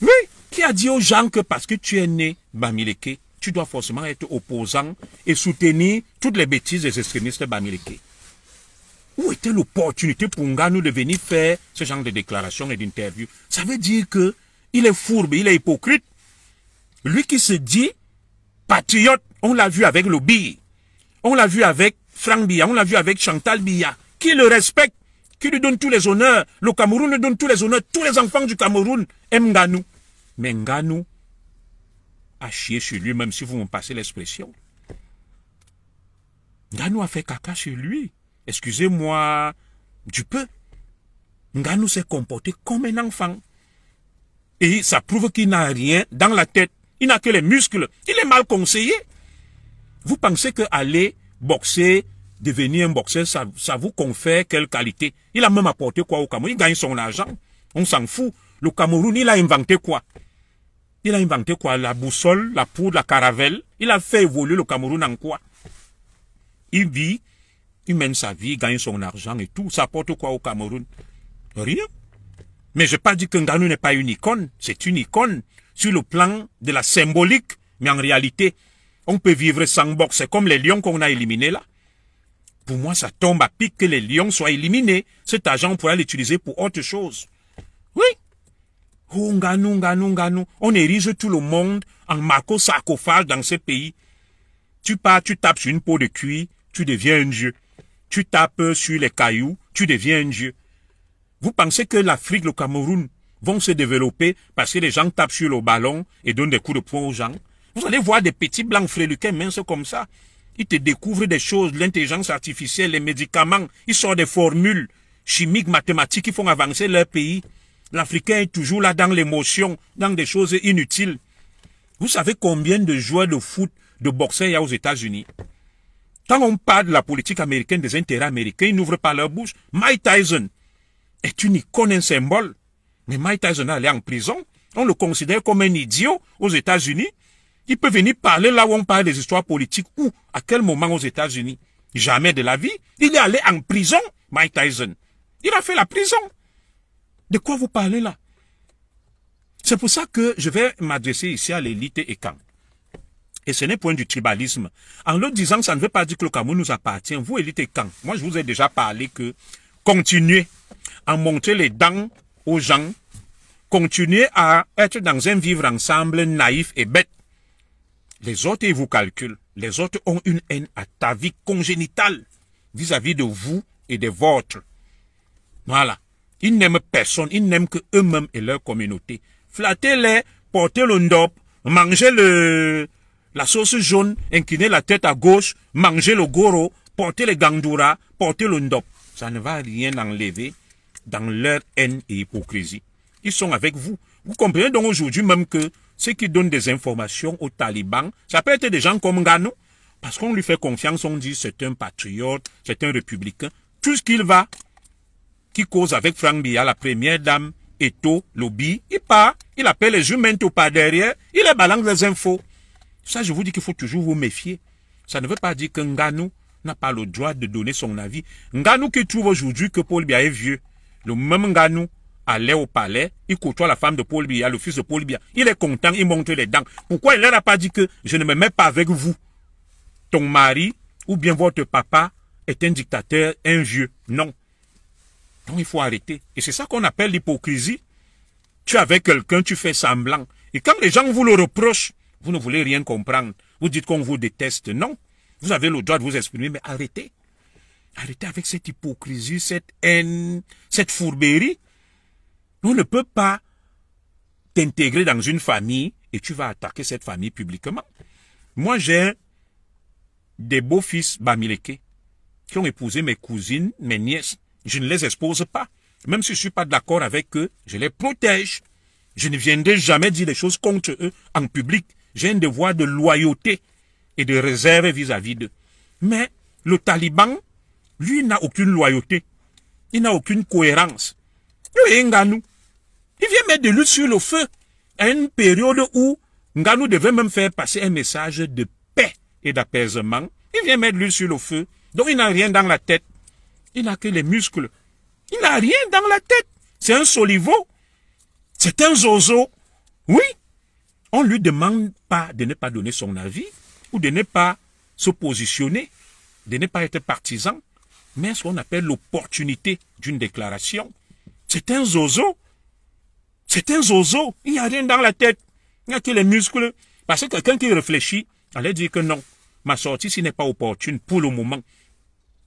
Oui. Qui a dit aux gens que parce que tu es né Bamileke, tu dois forcément être opposant et soutenir toutes les bêtises des extrémistes Bamileke? Où était l'opportunité pour Ngannou de venir faire ce genre de déclaration et d'interview? Ça veut dire que il est fourbe, il est hypocrite. Lui qui se dit patriote, on l'a vu avec le Biya, on l'a vu avec Franck Biya, on l'a vu avec Chantal Biya, qui le respecte, qui lui donne tous les honneurs. Le Cameroun lui donne tous les honneurs. Tous les enfants du Cameroun aiment Ngannou. Mais Ngannou a chié sur lui, même si vous me passez l'expression. Ngannou a fait caca sur lui. Excusez-moi du peu. Ngannou s'est comporté comme un enfant. Et ça prouve qu'il n'a rien dans la tête. Il n'a que les muscles. Il est mal conseillé. Vous pensez que aller boxer, devenir un boxeur, ça vous confère quelle qualité? Il a même apporté quoi au Cameroun? Il gagne son argent. On s'en fout. Le Cameroun, il a inventé quoi? Il a inventé quoi? La boussole, la poudre, la caravelle. Il a fait évoluer le Cameroun en quoi? Il vit. Il mène sa vie, il gagne son argent et tout. Ça apporte quoi au Cameroun? Rien. Mais je n'ai pas dit que Ngannou n'est pas une icône. C'est une icône sur le plan de la symbolique. Mais en réalité, on peut vivre sans boxe. C'est comme les lions qu'on a éliminés là. Pour moi, ça tombe à pic que les lions soient éliminés. Cet argent, on pourra l'utiliser pour autre chose. Oui. Oh, Ngannou, Ngannou, Ngannou. On érige tout le monde en sarcophage dans ce pays. Tu pars, tu tapes sur une peau de cuir, tu deviens un dieu. Tu tapes sur les cailloux, tu deviens un dieu. Vous pensez que l'Afrique, le Cameroun vont se développer parce que les gens tapent sur le ballon et donnent des coups de poing aux gens? Vous allez voir des petits blancs fréluquins minces comme ça. Ils te découvrent des choses, l'intelligence artificielle, les médicaments. Ils sortent des formules chimiques, mathématiques qui font avancer leur pays. L'Africain est toujours là dans l'émotion, dans des choses inutiles. Vous savez combien de joueurs de foot, de boxeurs il y a aux États-Unis? Quand on parle de la politique américaine, des intérêts américains, ils n'ouvrent pas leur bouche. Mike Tyson est une icône, un symbole. Mais Mike Tyson est allé en prison. On le considère comme un idiot aux États-Unis. Il peut venir parler là où on parle des histoires politiques. Où? À quel moment aux États-Unis? Jamais de la vie. Il est allé en prison, Mike Tyson. Il a fait la prison. De quoi vous parlez là? C'est pour ça que je vais m'adresser ici à l'élite Ekan. Et ce n'est point du tribalisme. En le disant, ça ne veut pas dire que le Cameroun nous appartient. Vous, élite Ekan, moi je vous ai déjà parlé que continuez à monter les dents aux gens, continuez à être dans un vivre ensemble naïf et bête. Les autres, ils vous calculent. Les autres ont une haine atavique congénitale vis-à-vis de vous et des vôtres. Voilà. Ils n'aiment personne, ils n'aiment que eux-mêmes et leur communauté. Flattez-les, portez le ndop, mangez la sauce jaune, inclinez la tête à gauche, mangez le goro, portez les gandoura, portez le ndop. Ça ne va rien enlever dans leur haine et hypocrisie. Ils sont avec vous. Vous comprenez donc aujourd'hui même que ceux qui donnent des informations aux talibans, ça peut être des gens comme Nganou, parce qu'on lui fait confiance, on dit c'est un patriote, c'est un républicain. Tout ce qu'il va, qui cause avec Franck Biya, la première dame, Eto, Lobby, il part, il appelle les humains tout par derrière, il les balance les infos. Ça, je vous dis qu'il faut toujours vous méfier. Ça ne veut pas dire que Nganou n'a pas le droit de donner son avis. Nganou qui trouve aujourd'hui que Paul Biya est vieux, le même Nganou allait au palais, il côtoie la femme de Paul Biya, le fils de Paul Biya. Il est content, il montre les dents. Pourquoi il leur a pas dit que je ne me mets pas avec vous? Ton mari ou bien votre papa est un dictateur, un vieux. Non. Donc il faut arrêter. Et c'est ça qu'on appelle l'hypocrisie. Tu es avec quelqu'un, tu fais semblant. Et quand les gens vous le reprochent, vous ne voulez rien comprendre. Vous dites qu'on vous déteste. Non. Vous avez le droit de vous exprimer, mais arrêtez. Arrêtez avec cette hypocrisie, cette haine, cette fourberie. On ne peut pas t'intégrer dans une famille et tu vas attaquer cette famille publiquement. Moi, j'ai des beaux-fils Bamileke qui ont épousé mes cousines, mes nièces. Je ne les expose pas. Même si je ne suis pas d'accord avec eux, je les protège. Je ne viendrai jamais dire des choses contre eux en public. J'ai un devoir de loyauté et de réserve vis-à-vis d'eux. Mais le taliban, lui, n'a aucune loyauté. Il n'a aucune cohérence. Il vient mettre de l'huile sur le feu à une période où Nganou devait même faire passer un message de paix et d'apaisement. Il vient mettre de l'huile sur le feu. Donc il n'a rien dans la tête. Il n'a que les muscles. Il n'a rien dans la tête. C'est un soliveau. C'est un zozo. Oui. On ne lui demande pas de ne pas donner son avis ou de ne pas se positionner, de ne pas être partisan, mais ce qu'on appelle l'opportunité d'une déclaration. C'est un zozo. C'est un zozo. Il n'y a rien dans la tête. Il n'y a que les muscles. Parce que quelqu'un qui réfléchit allait dire que non, ma sortie ce n'est pas opportune pour le moment.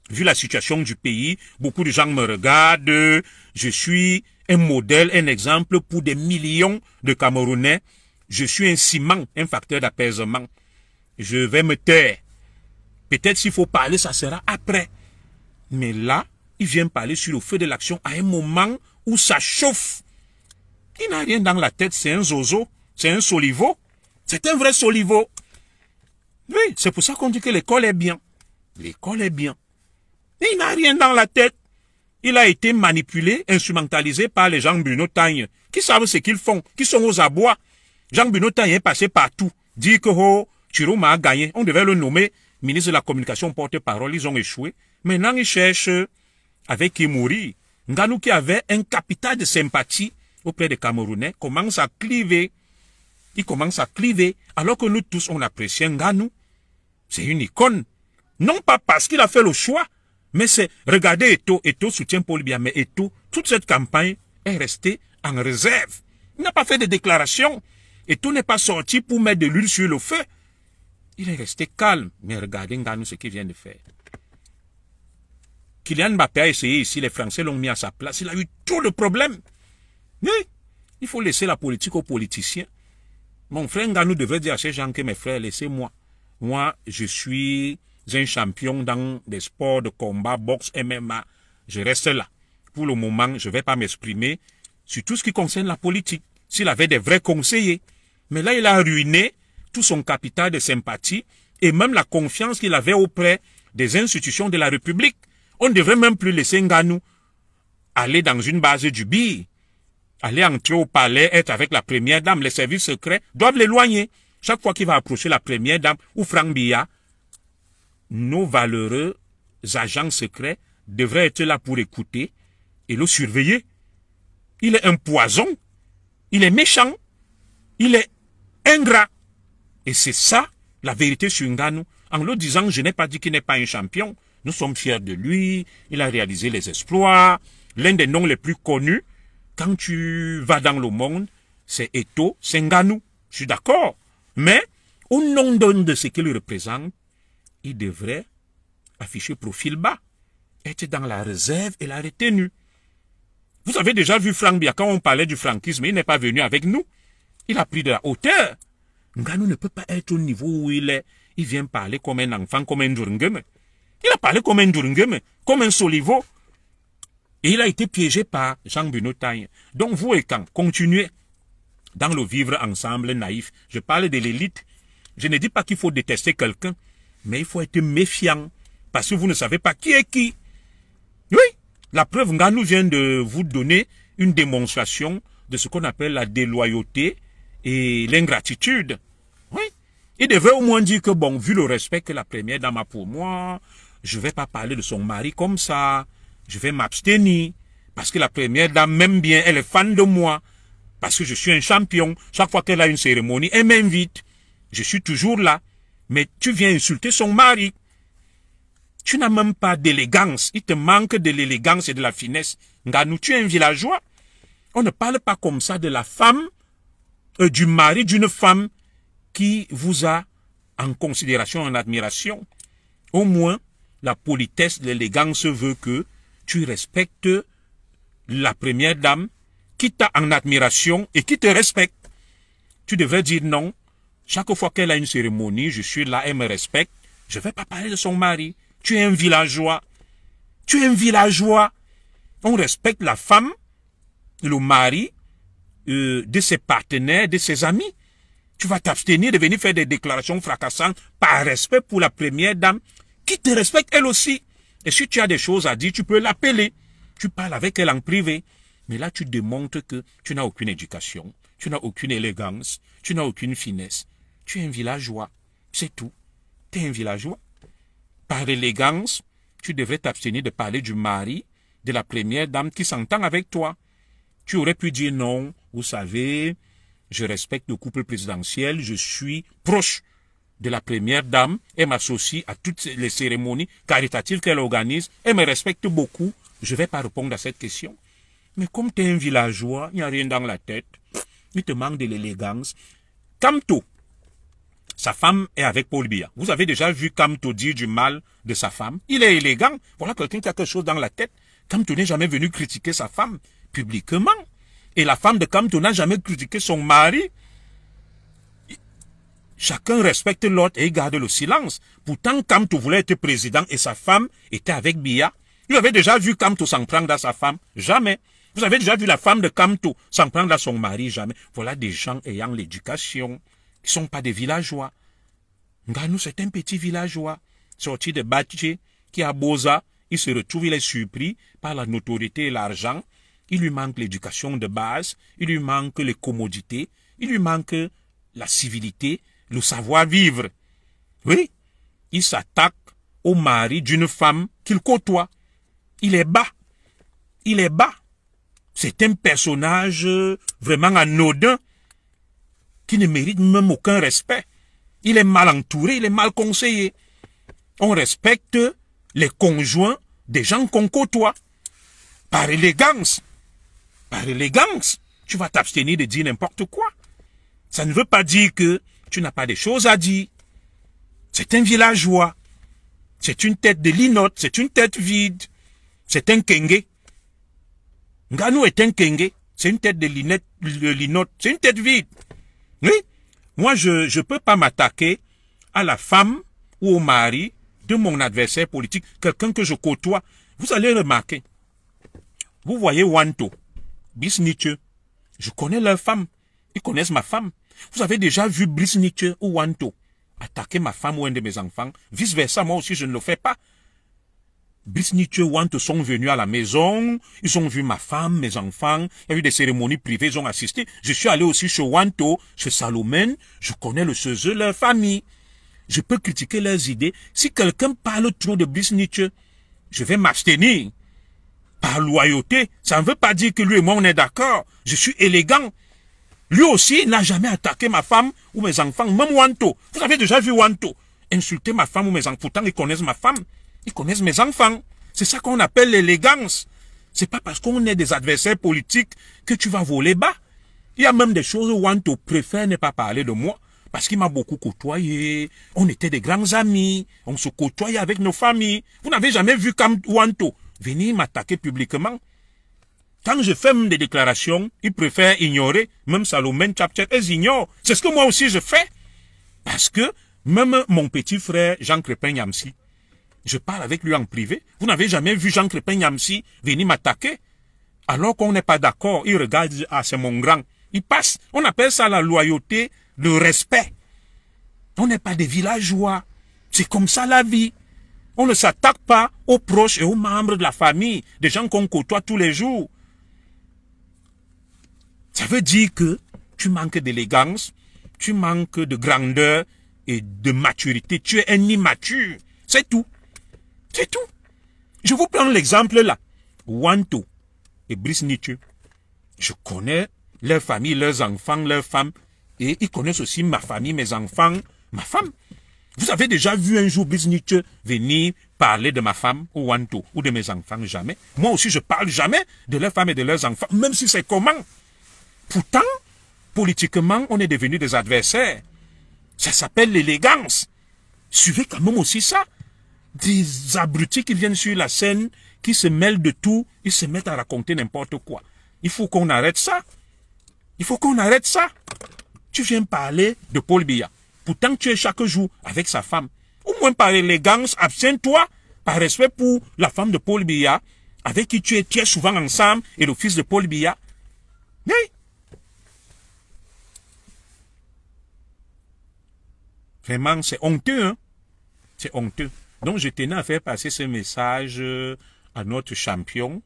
Vu la situation du pays, beaucoup de gens me regardent. Je suis un modèle, un exemple pour des millions de Camerounais. Je suis un ciment, un facteur d'apaisement. Je vais me taire. Peut-être s'il faut parler, ça sera après. Mais là, il vient parler sur le feu de l'action à un moment où ça chauffe. Il n'a rien dans la tête, c'est un zozo, c'est un solivo. C'est un vrai solivo. Oui, c'est pour ça qu'on dit que l'école est bien. L'école est bien. Mais il n'a rien dans la tête. Il a été manipulé, instrumentalisé par les gens Bruno Tagne, qui savent ce qu'ils font, qui sont aux abois. Jean Bruno Tagne est passé partout. Dit que Chiroma a gagné. On devait le nommer ministre de la communication porte-parole. Ils ont échoué. Maintenant, ils cherchent avec qui mourir. Nganou qui avait un capital de sympathie auprès des Camerounais commence à cliver. Il commence à cliver. Alors que nous tous, on apprécie Nganou. C'est une icône. Non pas parce qu'il a fait le choix, mais c'est, regardez Eto. Eto soutient Paul Biya, mais Eto, toute cette campagne est restée en réserve. Il n'a pas fait de déclaration. Eto n'est pas sorti pour mettre de l'huile sur le feu. Il est resté calme. Mais regardez Nganou ce qu'il vient de faire. Kylian Mbappé a essayé ici, les Français l'ont mis à sa place. Il a eu trop de problèmes. Mais il faut laisser la politique aux politiciens. Mon frère Nganou devrait dire à ces gens que mes frères, laissez-moi. Moi, je suis un champion dans des sports de combat, boxe, MMA. Je reste là. Pour le moment, je ne vais pas m'exprimer sur tout ce qui concerne la politique. S'il avait des vrais conseillers. Mais là, il a ruiné tout son capital de sympathie et même la confiance qu'il avait auprès des institutions de la République. On ne devrait même plus laisser Nganou aller dans une base du BI, aller entrer au palais, être avec la première dame. Les services secrets doivent l'éloigner. Chaque fois qu'il va approcher la première dame ou Franck Biya, nos valeureux agents secrets devraient être là pour écouter et le surveiller. Il est un poison, il est méchant, il est ingrat. Et c'est ça la vérité sur Nganou. En le disant, je n'ai pas dit qu'il n'est pas un champion. Nous sommes fiers de lui, il a réalisé les exploits, l'un des noms les plus connus Quand tu vas dans le monde, c'est Eto'o, c'est Ngannou. Je suis d'accord. Mais, au nom de ce qu'il représente, il devrait afficher profil bas, être dans la réserve et la retenue. Vous avez déjà vu Franck Biya, quand on parlait du franquisme, il n'est pas venu avec nous. Il a pris de la hauteur. Ngannou ne peut pas être au niveau où il est. Il vient parler comme un enfant, comme un Ndurungeme. Il a parlé comme un Ndurungeme, comme un Solivo. Et il a été piégé par Jean-Bruno Tagne. Donc vous et quand, continuez dans le vivre ensemble naïf. Je parle de l'élite. Je ne dis pas qu'il faut détester quelqu'un, mais il faut être méfiant, parce que vous ne savez pas qui est qui. Oui, la preuve, Ngannou vient de vous donner une démonstration de ce qu'on appelle la déloyauté et l'ingratitude. Oui, il devait au moins dire que, bon, vu le respect que la première dame a pour moi, je ne vais pas parler de son mari comme ça, je vais m'abstenir, parce que la première dame m'aime bien, elle est fan de moi, parce que je suis un champion. Chaque fois qu'elle a une cérémonie, elle m'invite. Je suis toujours là. Mais tu viens insulter son mari. Tu n'as même pas d'élégance. Il te manque de l'élégance et de la finesse. Ngannou, tu es un villageois. On ne parle pas comme ça de la femme, du mari d'une femme qui vous a en considération, en admiration. Au moins, la politesse, l'élégance veut que tu respectes la première dame qui t'a en admiration et qui te respecte. Tu devrais dire non. Chaque fois qu'elle a une cérémonie, je suis là, elle me respecte. Je ne vais pas parler de son mari. Tu es un villageois. Tu es un villageois. On respecte la femme, le mari, de ses partenaires, de ses amis. Tu vas t'abstenir de venir faire des déclarations fracassantes par respect pour la première dame qui te respecte elle aussi. Et si tu as des choses à dire, tu peux l'appeler. Tu parles avec elle en privé. Mais là, tu démontres que tu n'as aucune éducation, tu n'as aucune élégance, tu n'as aucune finesse. Tu es un villageois. C'est tout. Tu es un villageois. Par élégance, tu devrais t'abstenir de parler du mari de la première dame qui s'entend avec toi. Tu aurais pu dire non, vous savez, je respecte le couple présidentiel, je suis proche de la première dame, elle m'associe à toutes les cérémonies caritatives qu'elle organise, elle me respecte beaucoup, je ne vais pas répondre à cette question. Mais comme tu es un villageois, il n'y a rien dans la tête, il te manque de l'élégance. Kamto, sa femme est avec Paul Biya. Vous avez déjà vu Kamto dire du mal de sa femme? Il est élégant. Voilà quelqu'un qui a quelque chose dans la tête. Kamto n'est jamais venu critiquer sa femme publiquement. Et la femme de Kamto n'a jamais critiqué son mari. Chacun respecte l'autre et il garde le silence. Pourtant, Kamto voulait être président et sa femme était avec Biya. Vous avez déjà vu Kamto s'en prendre à sa femme? Jamais. Vous avez déjà vu la femme de Kamto s'en prendre à son mari? Jamais. Voilà des gens ayant l'éducation, qui ne sont pas des villageois. Ngannou, c'est un petit villageois, sorti de Batché, qui a Boza, il se retrouve, il est surpris par la notoriété et l'argent. Il lui manque l'éducation de base, il lui manque les commodités, il lui manque la civilité, le savoir-vivre. Oui, il s'attaque au mari d'une femme qu'il côtoie. Il est bas. Il est bas. C'est un personnage vraiment anodin qui ne mérite même aucun respect. Il est mal entouré, il est mal conseillé. On respecte les conjoints des gens qu'on côtoie. Par élégance. Par élégance. Tu vas t'abstenir de dire n'importe quoi. Ça ne veut pas dire que tu n'as pas des choses à dire. C'est un villageois. C'est une tête de linotte, c'est une tête vide. C'est un kenge. Ngannou est un kenge. C'est une tête de linotte, c'est une tête vide. Oui, moi je ne peux pas m'attaquer à la femme ou au mari de mon adversaire politique, quelqu'un que je côtoie. Vous allez remarquer, vous voyez Wanto, Brice Nietzsche, je connais leur femme, ils connaissent ma femme. Vous avez déjà vu Brice Nietzsche ou Wanto attaquer ma femme ou un de mes enfants, vice versa, moi aussi je ne le fais pas. Brice Nietzsche ou Wanto sont venus à la maison, ils ont vu ma femme, mes enfants, il y a eu des cérémonies privées, ils ont assisté. Je suis allé aussi chez Wanto, chez Salomène, je connais chez eux, leur famille. Je peux critiquer leurs idées. Si quelqu'un parle trop de Brice Nietzsche, je vais m'abstenir. Par loyauté, ça ne veut pas dire que lui et moi on est d'accord. Je suis élégant. Lui aussi, il n'a jamais attaqué ma femme ou mes enfants, même Wanto. Vous avez déjà vu Wanto insulter ma femme ou mes enfants, pourtant ils connaissent ma femme. Ils connaissent mes enfants. C'est ça qu'on appelle l'élégance. C'est pas parce qu'on est des adversaires politiques que tu vas voler bas. Il y a même des choses où Wanto préfère ne pas parler de moi. Parce qu'il m'a beaucoup côtoyé. On était des grands amis. On se côtoyait avec nos familles. Vous n'avez jamais vu comme Wanto venir m'attaquer publiquement. Quand je fais des déclarations, il préfère ignorer. Même Salomon Tchaptchep, elles ignorent. C'est ce que moi aussi je fais. Parce que même mon petit frère Jean Crépin Nyamsi, je parle avec lui en privé. Vous n'avez jamais vu Jean Crépin Nyamsi venir m'attaquer. Alors qu'on n'est pas d'accord, il regarde, ah c'est mon grand. Il passe. On appelle ça la loyauté, le respect. On n'est pas des villageois. C'est comme ça la vie. On ne s'attaque pas aux proches et aux membres de la famille, des gens qu'on côtoie tous les jours. Ça veut dire que tu manques d'élégance, tu manques de grandeur et de maturité. Tu es un immature. C'est tout. C'est tout. Je vous prends l'exemple là. Wanto et Brice Nietzsche. Je connais leur famille, leurs enfants, leurs femmes. Et ils connaissent aussi ma famille, mes enfants, ma femme. Vous avez déjà vu un jour Brice Nietzsche venir parler de ma femme ou Wanto ou de mes enfants? Jamais. Moi aussi, je parle jamais de leurs femmes et de leurs enfants, même si c'est comment. Pourtant, politiquement, on est devenus des adversaires. Ça s'appelle l'élégance. Suivez quand même aussi ça. Des abrutis qui viennent sur la scène, qui se mêlent de tout, ils se mettent à raconter n'importe quoi. Il faut qu'on arrête ça. Il faut qu'on arrête ça. Tu viens parler de Paul Biya. Pourtant, tu es chaque jour avec sa femme. Au moins par élégance, abstiens-toi, par respect pour la femme de Paul Biya, avec qui tu es souvent ensemble, et le fils de Paul Biya. Oui. Vraiment, c'est honteux, hein? C'est honteux. Donc, je tenais à faire passer ce message à notre champion,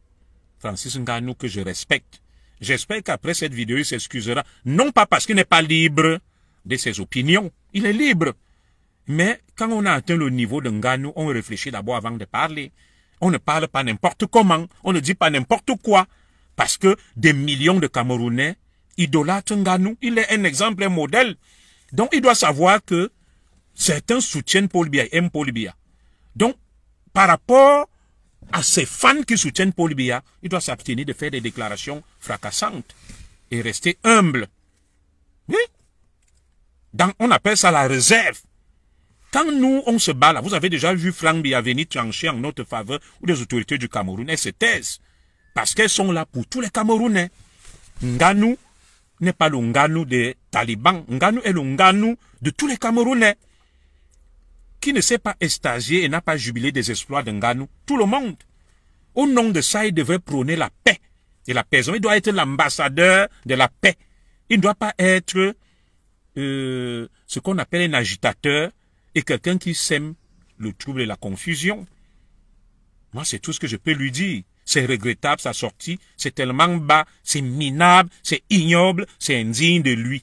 Francis Ngannou, que je respecte. J'espère qu'après cette vidéo, il s'excusera. Non pas parce qu'il n'est pas libre de ses opinions. Il est libre. Mais quand on a atteint le niveau de Ngannou, on réfléchit d'abord avant de parler. On ne parle pas n'importe comment. On ne dit pas n'importe quoi. Parce que des millions de Camerounais idolâtrent Ngannou. Il est un exemple, un modèle. Donc, il doit savoir que certains soutiennent Paul Biya, aiment Paul Biya. Donc, par rapport à ces fans qui soutiennent Paul Biya, il doit s'abstenir de faire des déclarations fracassantes et rester humble. Oui. On appelle ça la réserve. Quand nous, on se bat là, vous avez déjà vu Franck Biya venir trancher en notre faveur ou des autorités du Cameroun, elles se taisent. Parce qu'elles sont là pour tous les Camerounais. Ngannou n'est pas le Ngannou des talibans. Ngannou est le Ngannou de tous les Camerounais. Qui ne s'est pas extasié et n'a pas jubilé des exploits de Ngannou? Tout le monde. Au nom de ça, il devrait prôner la paix et l'apaisement. Il doit être l'ambassadeur de la paix. Il ne doit pas être ce qu'on appelle un agitateur et quelqu'un qui sème le trouble et la confusion. Moi, c'est tout ce que je peux lui dire. C'est regrettable, sa sortie. C'est tellement bas, c'est minable, c'est ignoble, c'est indigne de lui.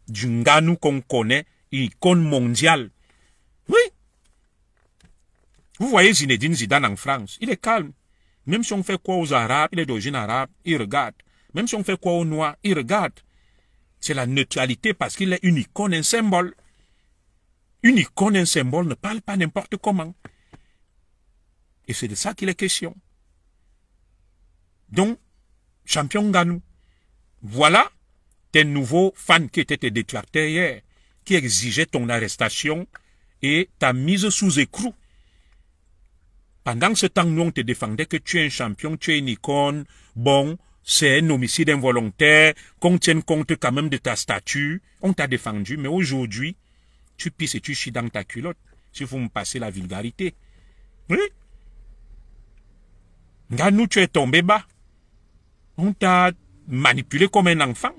Du Ngannou qu'on connaît, une icône mondiale. Oui. Vous voyez Zinedine Zidane en France, il est calme. Même si on fait quoi aux Arabes, il est d'origine arabe, il regarde. Même si on fait quoi aux Noirs, il regarde. C'est la neutralité parce qu'il est une icône, un symbole. Une icône, un symbole ne parle pas n'importe comment. Et c'est de ça qu'il est question. Donc, champion Ngannou, voilà tes nouveaux fans qui étaient tes détracteurs hier, qui exigeaient ton arrestation et ta mise sous écrou. Pendant ce temps, nous, on te défendait que tu es un champion, tu es une icône, bon, c'est un homicide involontaire, qu'on tienne compte quand même de ta statue, on t'a défendu, mais aujourd'hui, tu pisses et tu chies dans ta culotte, si vous me passez la vulgarité. Oui. Ngannou, tu es tombé bas. On t'a manipulé comme un enfant.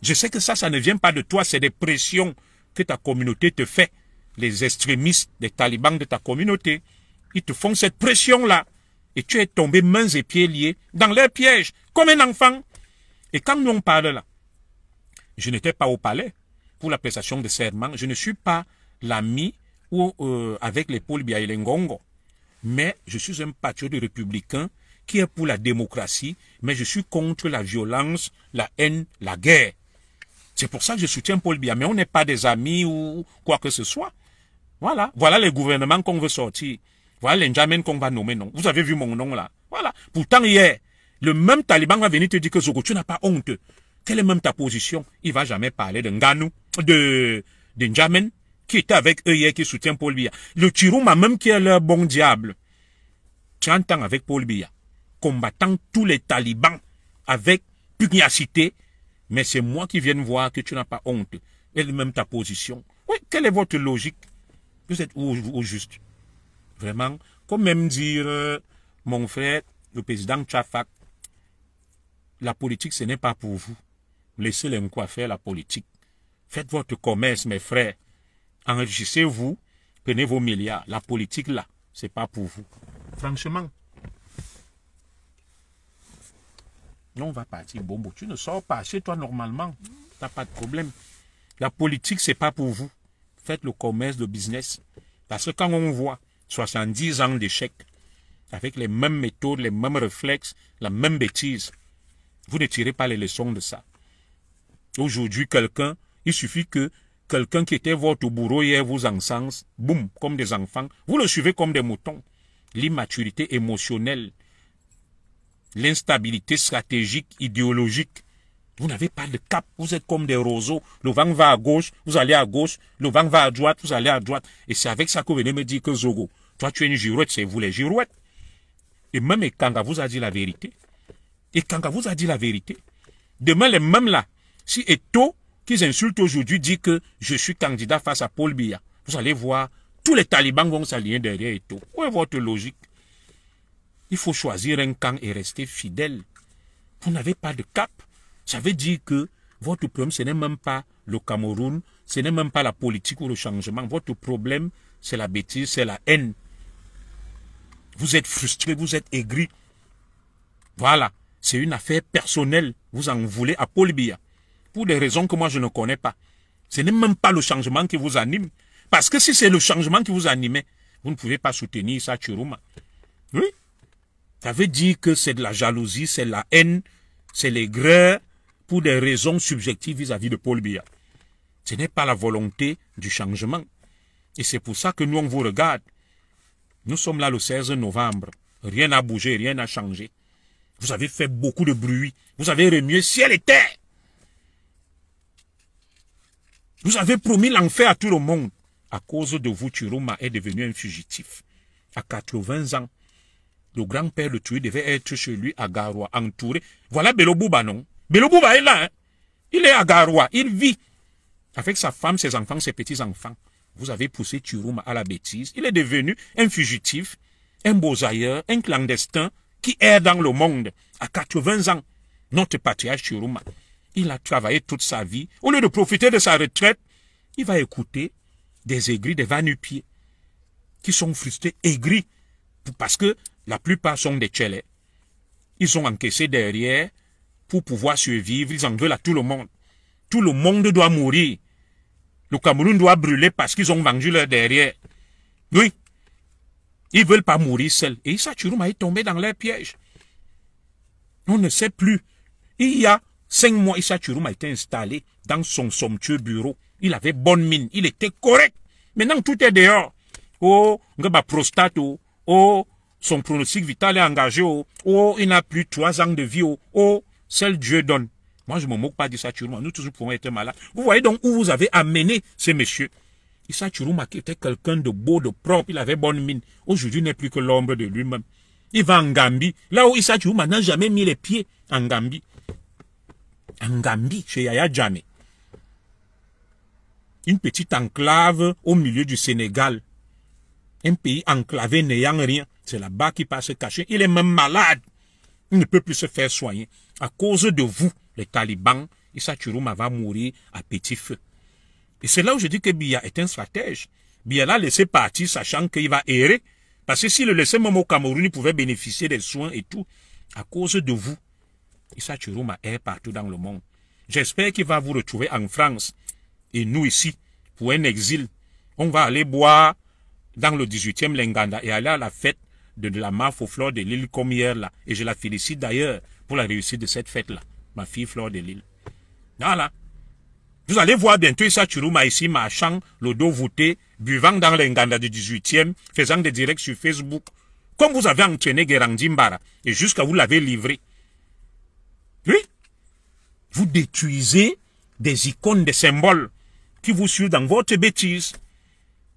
Je sais que ça ne vient pas de toi, c'est des pressions que ta communauté te fait. Les extrémistes, les talibans de ta communauté, ils te font cette pression-là. Et tu es tombé mains et pieds liés dans leur piège, comme un enfant. Et quand nous on parle là, je n'étais pas au palais pour la prestation de serment. Je ne suis pas l'ami avec les Paul Biya et les Ngongo. Mais je suis un patriote républicain qui est pour la démocratie, mais je suis contre la violence, la haine, la guerre. C'est pour ça que je soutiens Paul Biya. Mais on n'est pas des amis ou quoi que ce soit. Voilà. Voilà les gouvernements qu'on veut sortir. Voilà les N'Djamène qu'on va nommer, non. Vous avez vu mon nom là. Voilà. Pourtant, hier, Le même taliban va venir te dire que Zogo, tu n'as pas honte. Quelle est même ta position? Il va jamais parler de Nganou, de N'Djamène, qui était avec eux hier, qui soutient Paul Biya. Le Chirouma même qui est leur bon diable. 30 ans avec Paul Biya, combattant tous les talibans avec pugnacité. Mais c'est moi qui viens voir que tu n'as pas honte. Quelle est même ta position? Oui, quelle est votre logique? Vous êtes au juste. Vraiment, comme même dire mon frère, le président Tchafak, la politique, ce n'est pas pour vous. Laissez les quoi faire la politique. Faites votre commerce, mes frères. Enrichissez-vous, prenez vos milliards. La politique, là, c'est pas pour vous. Franchement. Non, on va partir. Bombo, tu ne sors pas chez toi normalement. Tu n'as pas de problème. La politique, c'est pas pour vous. Faites le commerce, le business. Parce que quand on voit 70 ans d'échec, avec les mêmes méthodes, les mêmes réflexes, la même bêtise, vous ne tirez pas les leçons de ça. Aujourd'hui, il suffit que quelqu'un qui était votre bourreau hier vous encense, boum, comme des enfants, vous le suivez comme des moutons. L'immaturité émotionnelle, l'instabilité stratégique, idéologique. Vous n'avez pas de cap, vous êtes comme des roseaux. Le vent va à gauche, vous allez à gauche. Le vent va à droite, vous allez à droite. Et c'est avec ça que vous venez me dire que Zogo, toi tu es une girouette, c'est vous les girouettes. Et même Ekanga vous a dit la vérité. Ekanga vous a dit la vérité. Demain, les mêmes là, si Eto, qu'ils insultent aujourd'hui, dit que je suis candidat face à Paul Biya, vous allez voir, tous les talibans vont s'allier derrière Eto. Où est votre logique? Il faut choisir un camp et rester fidèle. Vous n'avez pas de cap. Ça veut dire que votre problème, ce n'est même pas le Cameroun, ce n'est même pas la politique ou le changement. Votre problème, c'est la bêtise, c'est la haine. Vous êtes frustré, vous êtes aigri. Voilà, c'est une affaire personnelle. Vous en voulez à Paul Biya. Pour des raisons que moi je ne connais pas. Ce n'est même pas le changement qui vous anime. Parce que si c'est le changement qui vous animait, vous ne pouvez pas soutenir ça, Chirouma. Oui. Ça veut dire que c'est de la jalousie, c'est de la haine, c'est l'aigreur pour des raisons subjectives vis-à-vis de Paul Biya. Ce n'est pas la volonté du changement. Et c'est pour ça que nous, on vous regarde. Nous sommes là le 16 novembre. Rien n'a bougé, rien n'a changé. Vous avez fait beaucoup de bruit. Vous avez remué ciel et terre. Vous avez promis l'enfer à tout le monde. À cause de vous, Chirouma est devenu un fugitif. À 80 ans, le grand-père de Tué devait être chez lui à Garoua, entouré. Voilà Belobouba, non? Belobouba est là, hein? Il est à Garoua, il vit. Avec sa femme, ses enfants, ses petits-enfants. Vous avez poussé Chirouma à la bêtise. Il est devenu un fugitif, un beau-ailleurs, un clandestin qui erre dans le monde. À 80 ans, notre patriarche Chirouma, il a travaillé toute sa vie. Au lieu de profiter de sa retraite, il va écouter des aigris, des va-nu-pieds, qui sont frustrés, aigris, parce que la plupart sont des tchélés. Ils ont encaissé derrière pour pouvoir survivre. Ils en veulent à tout le monde. Tout le monde doit mourir. Le Cameroun doit brûler parce qu'ils ont vendu leur derrière. Oui. Ils ne veulent pas mourir seuls. Et Issa Chirouma est tombé dans leur piège. On ne sait plus. Il y a 5 mois, Issa Chirouma a été installé dans son somptueux bureau. Il avait bonne mine. Il était correct. Maintenant, tout est dehors. Oh, ngaba prostate. Oh, son pronostic vital est engagé. Oh, il n'a plus 3 ans de vie. Oh, seul Dieu donne. Moi, je ne me moque pas d'Issa Chirouma. Nous, toujours pouvons être malades. Vous voyez donc où vous avez amené ces messieurs. Issa Chirouma qui était quelqu'un de beau, de propre. Il avait bonne mine. Aujourd'hui, il n'est plus que l'ombre de lui-même. Il va en Gambie. Là où Issa Chirouma n'a jamais mis les pieds en Gambie. En Gambie, chez Yaya Jammeh. Une petite enclave au milieu du Sénégal. Un pays enclavé n'ayant rien. C'est là-bas qu'il passe se cacher. Il est même malade. Il ne peut plus se faire soigner. À cause de vous, les talibans, Issa Chirouma va mourir à petit feu. Et c'est là où je dis que Biya est un stratège. Biya l'a laissé partir sachant qu'il va errer. Parce que s'il le laissait même au Cameroun, il pouvait bénéficier des soins et tout. À cause de vous, Issa Chirouma erre partout dans le monde. J'espère qu'il va vous retrouver en France. Et nous ici, pour un exil, on va aller boire dans le 18e Lenganda et aller à la fête de la MAF au Fleur de Lille comme hier là. Et je la félicite d'ailleurs pour la réussite de cette fête là. Ma fille Fleur de Lille. Voilà. Vous allez voir bientôt Issa Chirouma ici marchant, le dos voûté, buvant dans Lenganda du 18e, faisant des directs sur Facebook. Comme vous avez entraîné Guérandi Mbara et jusqu'à vous l'avez livré. Oui. Vous détruisez des icônes, des symboles qui vous suivent dans votre bêtise.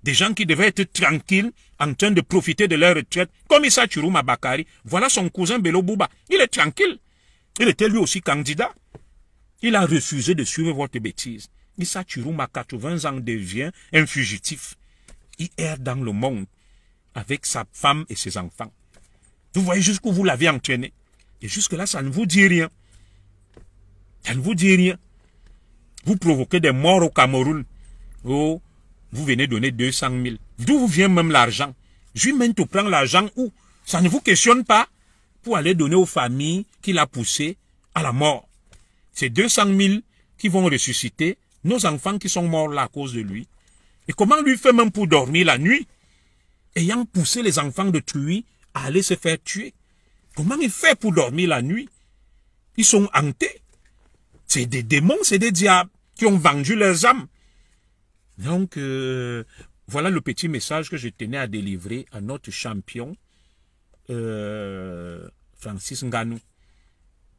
Des gens qui devaient être tranquilles en train de profiter de leur retraite, comme Issa Chiruma Bakari. Voilà son cousin Bello Bouba. Il est tranquille. Il était lui aussi candidat. Il a refusé de suivre votre bêtise. Issa Chiruma, 80 ans, devient un fugitif. Il erre dans le monde avec sa femme et ses enfants. Vous voyez jusqu'où vous l'avez entraîné. Et jusque-là, ça ne vous dit rien. Ça ne vous dit rien. Vous provoquez des morts au Cameroun. Oh, vous venez donner 200 000. D'où vient même l'argent? Lui-même te prend l'argent où? Ça ne vous questionne pas pour aller donner aux familles qu'il a poussées à la mort. C'est 200 000 qui vont ressusciter nos enfants qui sont morts là à cause de lui. Et comment lui fait même pour dormir la nuit? Ayant poussé les enfants de Truy à aller se faire tuer. Comment il fait pour dormir la nuit? Ils sont hantés. C'est des démons, c'est des diables qui ont vendu leurs âmes. Donc, voilà le petit message que je tenais à délivrer à notre champion, Francis Ngannou.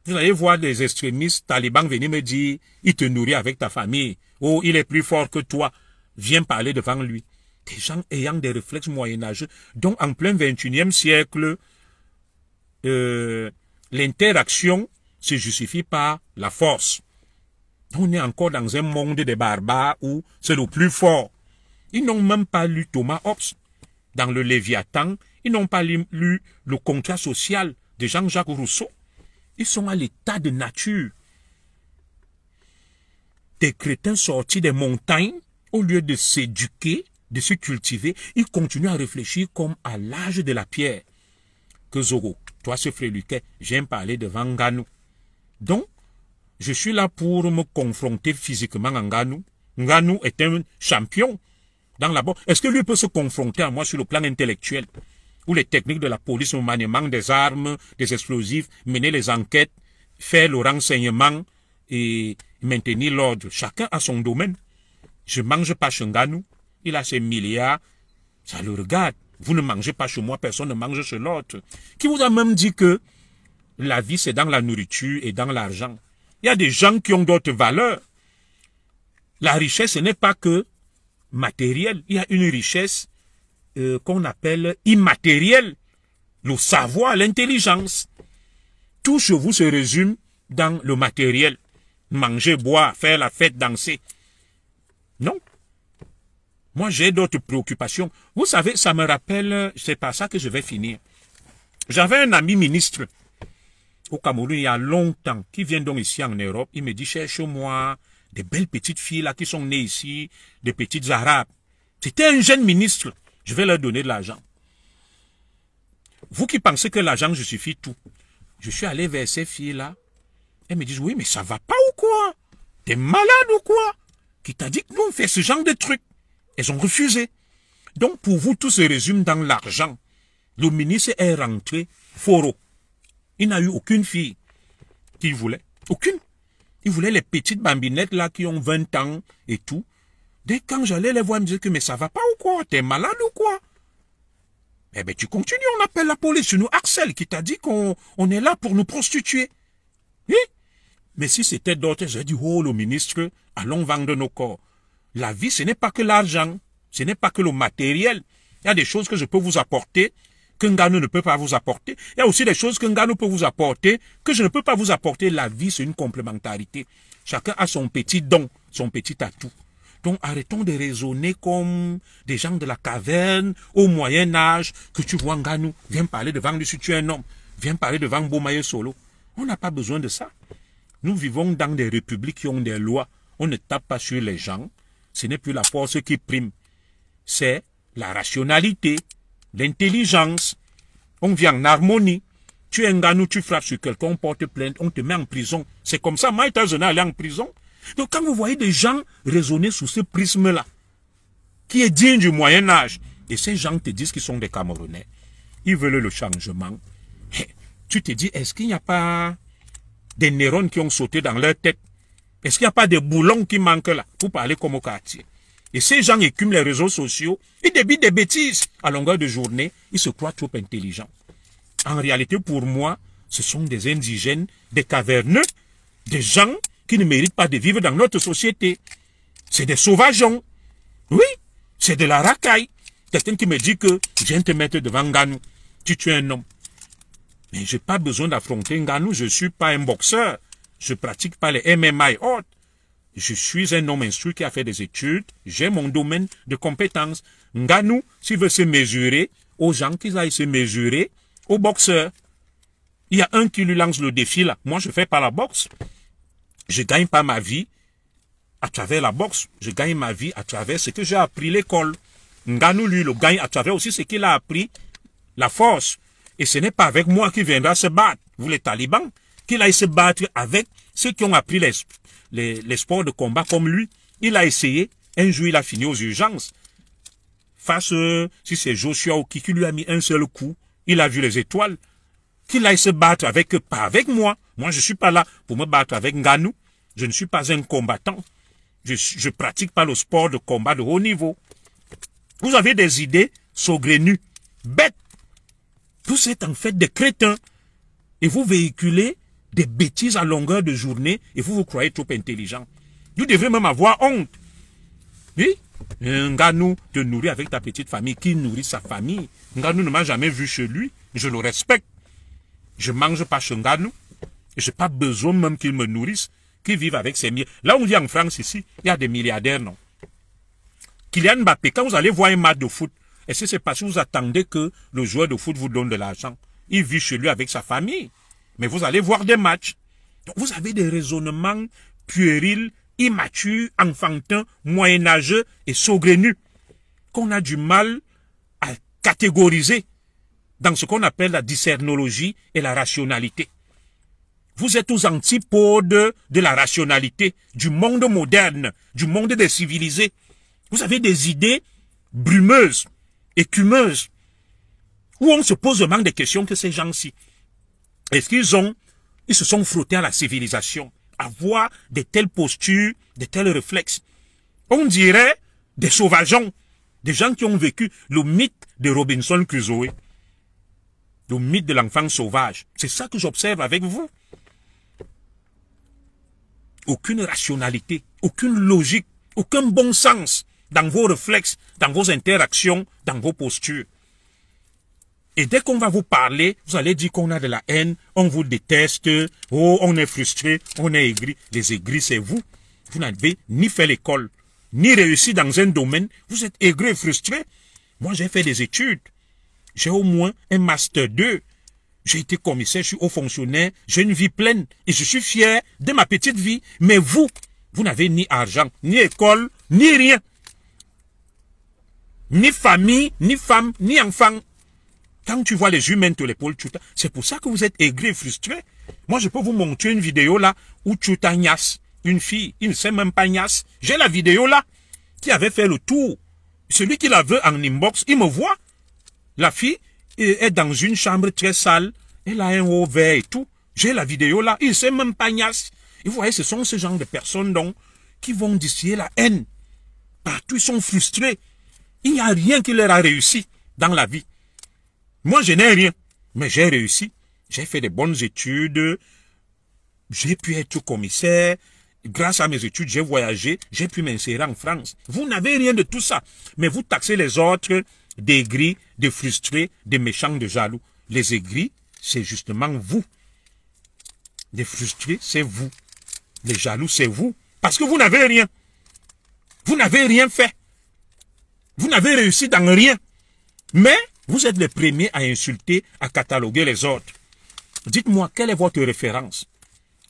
Vous allez voir des extrémistes talibans venir me dire, il te nourrit avec ta famille. Oh, il est plus fort que toi. Viens parler devant lui. Des gens ayant des réflexes moyenâgeux. Donc, en plein 21e siècle, l'interaction se justifie par la force. On est encore dans un monde des barbares où c'est le plus fort. Ils n'ont même pas lu Thomas Hobbes dans le Léviathan. Ils n'ont pas lu le contrat social de Jean-Jacques Rousseau. Ils sont à l'état de nature. Des crétins sortis des montagnes, au lieu de s'éduquer, de se cultiver, ils continuent à réfléchir comme à l'âge de la pierre. Que Zoro, toi ce fréluquet, j'aime parler devant Ngannou. Donc, je suis là pour me confronter physiquement à Ngannou. Ngannou est un champion dans la boxe. Est-ce que lui peut se confronter à moi sur le plan intellectuel? Ou les techniques de la police, le maniement des armes, des explosifs, mener les enquêtes, faire le renseignement et maintenir l'ordre. Chacun a son domaine. Je ne mange pas chez Ngannou. Il a ses milliards. Ça le regarde. Vous ne mangez pas chez moi, personne ne mange chez l'autre. Qui vous a même dit que la vie, c'est dans la nourriture et dans l'argent. Il y a des gens qui ont d'autres valeurs. La richesse, ce n'est pas que matérielle. Il y a une richesse qu'on appelle immatérielle. Le savoir, l'intelligence. Tout chez vous se résume dans le matériel. Manger, boire, faire la fête, danser. Non. Moi, j'ai d'autres préoccupations. Vous savez, ça me rappelle, c'est par ça que je vais finir. J'avais un ami ministre au Cameroun il y a longtemps, qui vient donc ici en Europe. Il me dit, cherche-moi des belles petites filles là qui sont nées ici, des petites arabes. C'était un jeune ministre. Je vais leur donner de l'argent. Vous qui pensez que l'argent justifie tout. Je suis allé vers ces filles-là. Elles me disent, oui, mais ça va pas ou quoi? T'es malade ou quoi? Qui t'a dit que nous on fait ce genre de trucs? Elles ont refusé. Donc pour vous, tout se résume dans l'argent. Le ministre est rentré foro. Il n'a eu aucune fille qu'il voulait. Aucune. Il voulait les petites bambinettes là qui ont 20 ans et tout. Dès quand j'allais les voir, ils me disaient que mais ça va pas ou quoi? T'es malade ou quoi? Eh bien tu continues, on appelle la police, tu nous harcèles, qui t'a dit qu'on est là pour nous prostituer. Oui? Mais si c'était d'autres, j'ai dit, oh le ministre, allons vendre nos corps. La vie, ce n'est pas que l'argent, ce n'est pas que le matériel. Il y a des choses que je peux vous apporter, que Ngannou ne peut pas vous apporter. Il y a aussi des choses que Ngannou peut vous apporter, que je ne peux pas vous apporter. La vie, c'est une complémentarité. Chacun a son petit don, son petit atout. Donc, arrêtons de raisonner comme des gens de la caverne, au Moyen-Âge, que tu vois Ngannou, viens parler devant lui si tu es un homme, viens parler devant Bomaye Solo. On n'a pas besoin de ça. Nous vivons dans des républiques qui ont des lois. On ne tape pas sur les gens. Ce n'est plus la force qui prime. C'est la rationalité, l'intelligence. On vit en harmonie. Tu es Ngannou, tu frappes sur quelqu'un, on porte plainte, on te met en prison. C'est comme ça, Mike Tyson est allé en prison. Donc quand vous voyez des gens raisonner sous ce prisme-là, qui est digne du Moyen-Âge, et ces gens te disent qu'ils sont des Camerounais, ils veulent le changement, tu te dis, est-ce qu'il n'y a pas des neurones qui ont sauté dans leur tête? Est-ce qu'il n'y a pas des boulons qui manquent là, pour parler comme au quartier? Et ces gens écument les réseaux sociaux, ils débitent des bêtises à longueur de journée, ils se croient trop intelligents. En réalité, pour moi, ce sont des indigènes, des caverneux, Des gens qui ne méritent pas de vivre dans notre société. C'est des sauvageons. Oui, c'est de la racaille. Quelqu'un qui me dit que je viens te mettre devant Nganou. Tu es un homme. Mais je n'ai pas besoin d'affronter Nganou. Je ne suis pas un boxeur. Je ne pratique pas les MMA et autres. Je suis un homme instruit qui a fait des études. J'ai mon domaine de compétences. Nganou, s'il veut se mesurer aux gens, qu'ils aillent se mesurer aux boxeurs. Il y a un qui lui lance le défi là. Moi, je ne fais pas la boxe. Je ne gagne pas ma vie à travers la boxe. Je gagne ma vie à travers ce que j'ai appris à l'école. Nganou, lui, le gagne à travers aussi ce qu'il a appris, la force. Et ce n'est pas avec moi qu'il viendra se battre, vous les talibans, qu'il aille se battre avec ceux qui ont appris les sports de combat comme lui. Il a essayé, un jour il a fini aux urgences. Face, si c'est Joshua ou qui lui a mis un seul coup, il a vu les étoiles. Qu'il aille se battre avec eux, pas avec moi. Moi, je ne suis pas là pour me battre avec Nganou. Je ne suis pas un combattant. Je pratique pas le sport de combat de haut niveau. Vous avez des idées saugrenues, bêtes. Vous êtes en fait des crétins. Et vous véhiculez des bêtises à longueur de journée et vous vous croyez trop intelligent. Vous devrez même avoir honte. Oui? Nganou te nourrit avec ta petite famille. Qui nourrit sa famille? Nganou ne m'a jamais vu chez lui. Je le respecte. Je mange pas chez Nganou. Je n'ai pas besoin même qu'il me nourrisse. Qu'il vive avec ses milliards. Là, on vit en France ici, il y a des milliardaires, non? Kylian Mbappé, quand vous allez voir un match de foot, est-ce que c'est parce que vous attendez que le joueur de foot vous donne de l'argent? Il vit chez lui avec sa famille. Mais vous allez voir des matchs. Donc vous avez des raisonnements puérils, immatures, enfantins, moyenâgeux et saugrenus qu'on a du mal à catégoriser dans ce qu'on appelle la discernologie et la rationalité. Vous êtes aux antipodes de la rationalité, du monde moderne, du monde des civilisés. Vous avez des idées brumeuses, écumeuses, où on se pose vraiment des questions que ces gens-ci. Est-ce qu'ils se sont frottés à la civilisation, à voir de telles postures, de tels réflexes? On dirait des sauvageons, des gens qui ont vécu le mythe de Robinson Crusoe, le mythe de l'enfant sauvage. C'est ça que j'observe avec vous. Aucune rationalité, aucune logique, aucun bon sens dans vos réflexes, dans vos interactions, dans vos postures. Et dès qu'on va vous parler, vous allez dire qu'on a de la haine, on vous déteste, oh, on est frustré, on est aigri. Les aigris, c'est vous. Vous n'avez ni fait l'école, ni réussi dans un domaine. Vous êtes aigri et frustré. Moi, j'ai fait des études. J'ai au moins un master 2. J'ai été commissaire, je suis haut fonctionnaire, j'ai une vie pleine et je suis fier de ma petite vie. Mais vous n'avez ni argent, ni école, ni rien. Ni famille, ni femme, ni enfant. Quand tu vois les humains te l'épaule, c'est pour ça que vous êtes aigri et frustré. Moi, je peux vous montrer une vidéo là où Chuta Nias, une fille, il ne sait même pas Nias. J'ai la vidéo là qui avait fait le tour. Celui qui la veut en inbox, il me voit. La fille est dans une chambre très sale. Elle a un haut vert et tout. J'ai la vidéo là. Il ne sait même pas Nias. Et vous voyez, ce sont ce genre de personnes donc qui vont distiller la haine. Partout, ils sont frustrés. Il n'y a rien qui leur a réussi dans la vie. Moi, je n'ai rien. Mais j'ai réussi. J'ai fait des bonnes études. J'ai pu être commissaire. Grâce à mes études, j'ai voyagé. J'ai pu m'insérer en France. Vous n'avez rien de tout ça. Mais vous taxez les autres d'aigris, de frustrés, de méchants, de jaloux. Les aigris, c'est justement vous. Les frustrés, c'est vous. Les jaloux, c'est vous. Parce que vous n'avez rien. Vous n'avez rien fait. Vous n'avez réussi dans rien. Mais vous êtes les premiers à insulter, à cataloguer les autres. Dites-moi, quelle est votre référence?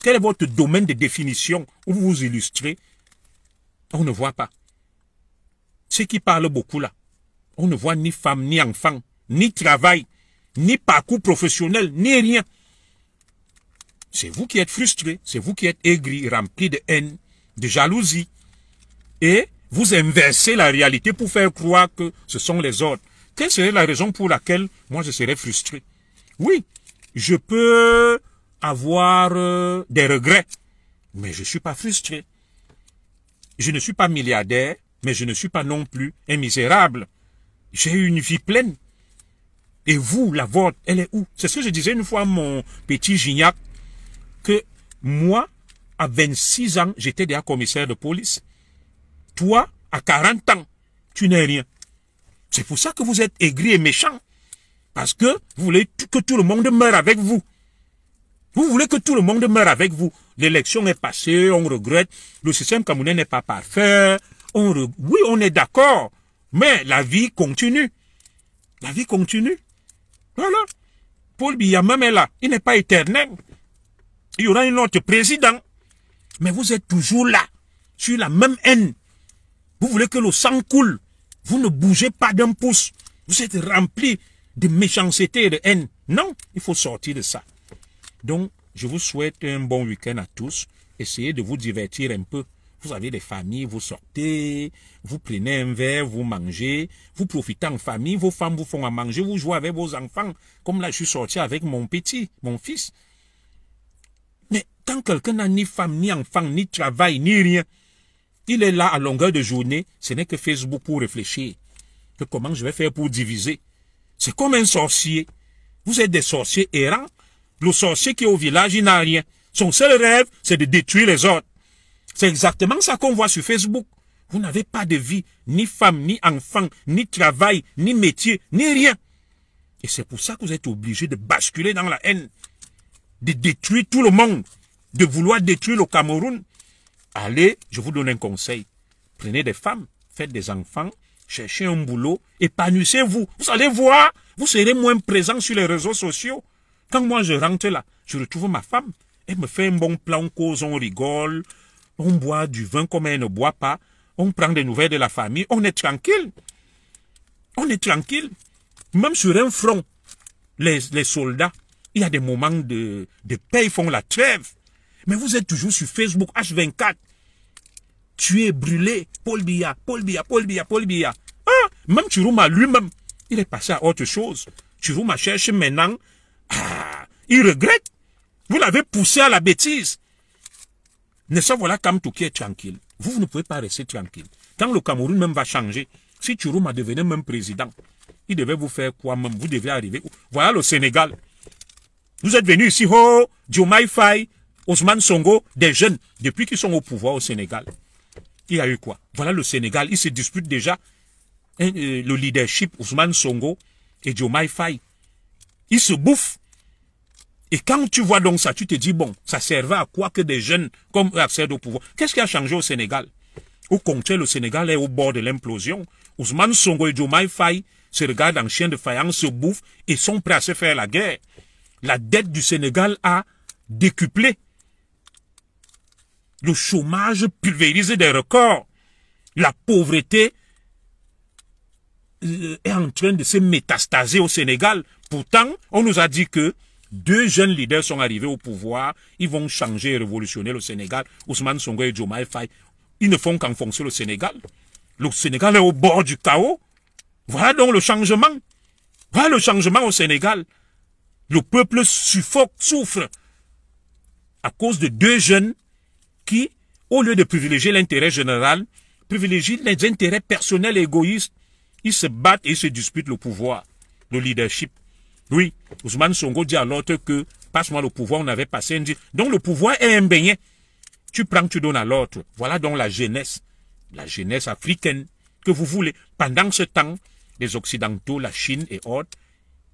Quel est votre domaine de définition où vous vous illustrez? On ne voit pas. Ceux qui parlent beaucoup là, on ne voit ni femme, ni enfant, ni travail, ni parcours professionnel, ni rien. C'est vous qui êtes frustrés, c'est vous qui êtes aigris, remplis de haine, de jalousie. Et vous inversez la réalité pour faire croire que ce sont les autres. Quelle serait la raison pour laquelle moi je serais frustré? Oui, je peux avoir des regrets, mais je ne suis pas frustré. Je ne suis pas milliardaire, mais je ne suis pas non plus un misérable. J'ai eu une vie pleine. Et vous, la vôtre, elle est où? C'est ce que je disais une fois à mon petit Gignac, que moi, à 26 ans, j'étais déjà commissaire de police. Toi, à 40 ans, tu n'es rien. C'est pour ça que vous êtes aigri et méchant. Parce que vous voulez que tout le monde meure avec vous. Vous voulez que tout le monde meure avec vous. L'élection est passée, on regrette. Le système camerounais n'est pas parfait. Oui, on est d'accord. Mais la vie continue. La vie continue. Voilà. Paul Biya même est là. Il n'est pas éternel. Il y aura un autre président. Mais vous êtes toujours là. Sur la même haine. Vous voulez que le sang coule. Vous ne bougez pas d'un pouce. Vous êtes rempli de méchanceté et de haine. Non, il faut sortir de ça. Donc, je vous souhaite un bon week-end à tous. Essayez de vous divertir un peu. Vous avez des familles, vous sortez, vous prenez un verre, vous mangez, vous profitez en famille, vos femmes vous font à manger, vous jouez avec vos enfants. Comme là, je suis sorti avec mon petit, mon fils. Mais quand quelqu'un n'a ni femme, ni enfant, ni travail, ni rien, il est là à longueur de journée, ce n'est que Facebook pour réfléchir. Que comment je vais faire pour diviser. C'est comme un sorcier. Vous êtes des sorciers errants. Le sorcier qui est au village, il n'a rien. Son seul rêve, c'est de détruire les autres. C'est exactement ça qu'on voit sur Facebook. Vous n'avez pas de vie, ni femme, ni enfant, ni travail, ni métier, ni rien. Et c'est pour ça que vous êtes obligés de basculer dans la haine, de détruire tout le monde, de vouloir détruire le Cameroun. Allez, je vous donne un conseil. Prenez des femmes, faites des enfants, cherchez un boulot, épanouissez-vous. Vous allez voir, vous serez moins présent sur les réseaux sociaux. Quand moi je rentre là, je retrouve ma femme. Elle me fait un bon plan, on cause, on rigole. On boit du vin comme elle ne boit pas. On prend des nouvelles de la famille. On est tranquille. On est tranquille. Même sur un front, les soldats, il y a des moments de paix, ils font la trêve. Mais vous êtes toujours sur Facebook, H24. Tu es brûlé. Paul Biya, Paul Biya, Paul Biya, Paul Biya. Ah, même Chirouma lui-même, il est passé à autre chose. Chirouma cherche maintenant. Ah, il regrette. Vous l'avez poussé à la bêtise. Ne ça voilà Kamtou qui est tranquille. Vous ne pouvez pas rester tranquille. Quand le Cameroun même va changer, si Chirouma devenait même président, il devait vous faire quoi même? Vous devez arriver. Voilà le Sénégal. Vous êtes venus ici, oh, Diomaye Faye, Ousmane Sonko, des jeunes, depuis qu'ils sont au pouvoir au Sénégal. Il y a eu quoi? Voilà le Sénégal. Ils se disputent déjà le leadership, Ousmane Sonko et Diomaye Faye. Ils se bouffent. Et quand tu vois donc ça, tu te dis, bon, ça servait à quoi que des jeunes comme eux accèdent au pouvoir? Qu'est-ce qui a changé au Sénégal? Au contraire, le Sénégal est au bord de l'implosion. Ousmane Sonko et Diomaye Faye se regardent en chien de faïence, se bouffent et sont prêts à se faire la guerre. La dette du Sénégal a décuplé. Le chômage pulvérise des records. La pauvreté est en train de se métastaser au Sénégal. Pourtant, on nous a dit que 2 jeunes leaders sont arrivés au pouvoir. Ils vont changer et révolutionner le Sénégal. Ousmane Sonko et Diomaye Faye. Ils ne font qu'enfoncer le Sénégal. Le Sénégal est au bord du chaos. Voilà donc le changement. Voilà le changement au Sénégal. Le peuple suffoque, souffre. À cause de 2 jeunes qui, au lieu de privilégier l'intérêt général, privilégient les intérêts personnels et égoïstes. Ils se battent et se disputent le pouvoir, le leadership. Oui, Ousmane Sonko dit à l'autre que passe-moi le pouvoir, on avait passé un dit. Donc le pouvoir est un beignet. Tu prends, tu donnes à l'autre. Voilà donc la jeunesse africaine que vous voulez. Pendant ce temps, les Occidentaux, la Chine et autres,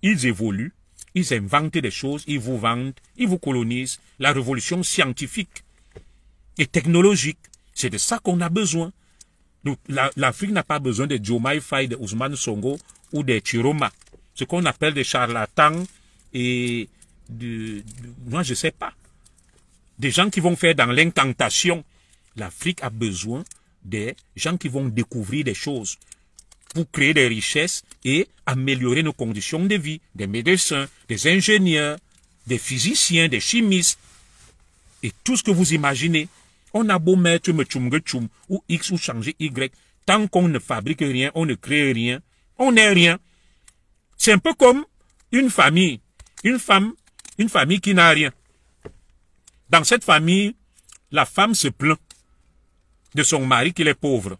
ils évoluent, ils inventent des choses, ils vous vendent, ils vous colonisent. La révolution scientifique et technologique, c'est de ça qu'on a besoin. L'Afrique n'a pas besoin de Diomaye Faye, de Ousmane Sonko ou de Chiroma. Ce qu'on appelle des charlatans et moi je sais pas. Des gens qui vont faire dans l'incantation. L'Afrique a besoin des gens qui vont découvrir des choses pour créer des richesses et améliorer nos conditions de vie. Des médecins, des ingénieurs, des physiciens, des chimistes et tout ce que vous imaginez. On a beau mettre Mechumgechum ou X ou changer Y. Tant qu'on ne fabrique rien, on ne crée rien, on n'est rien. C'est un peu comme une famille, une famille qui n'a rien. Dans cette famille, la femme se plaint de son mari qu'il est pauvre.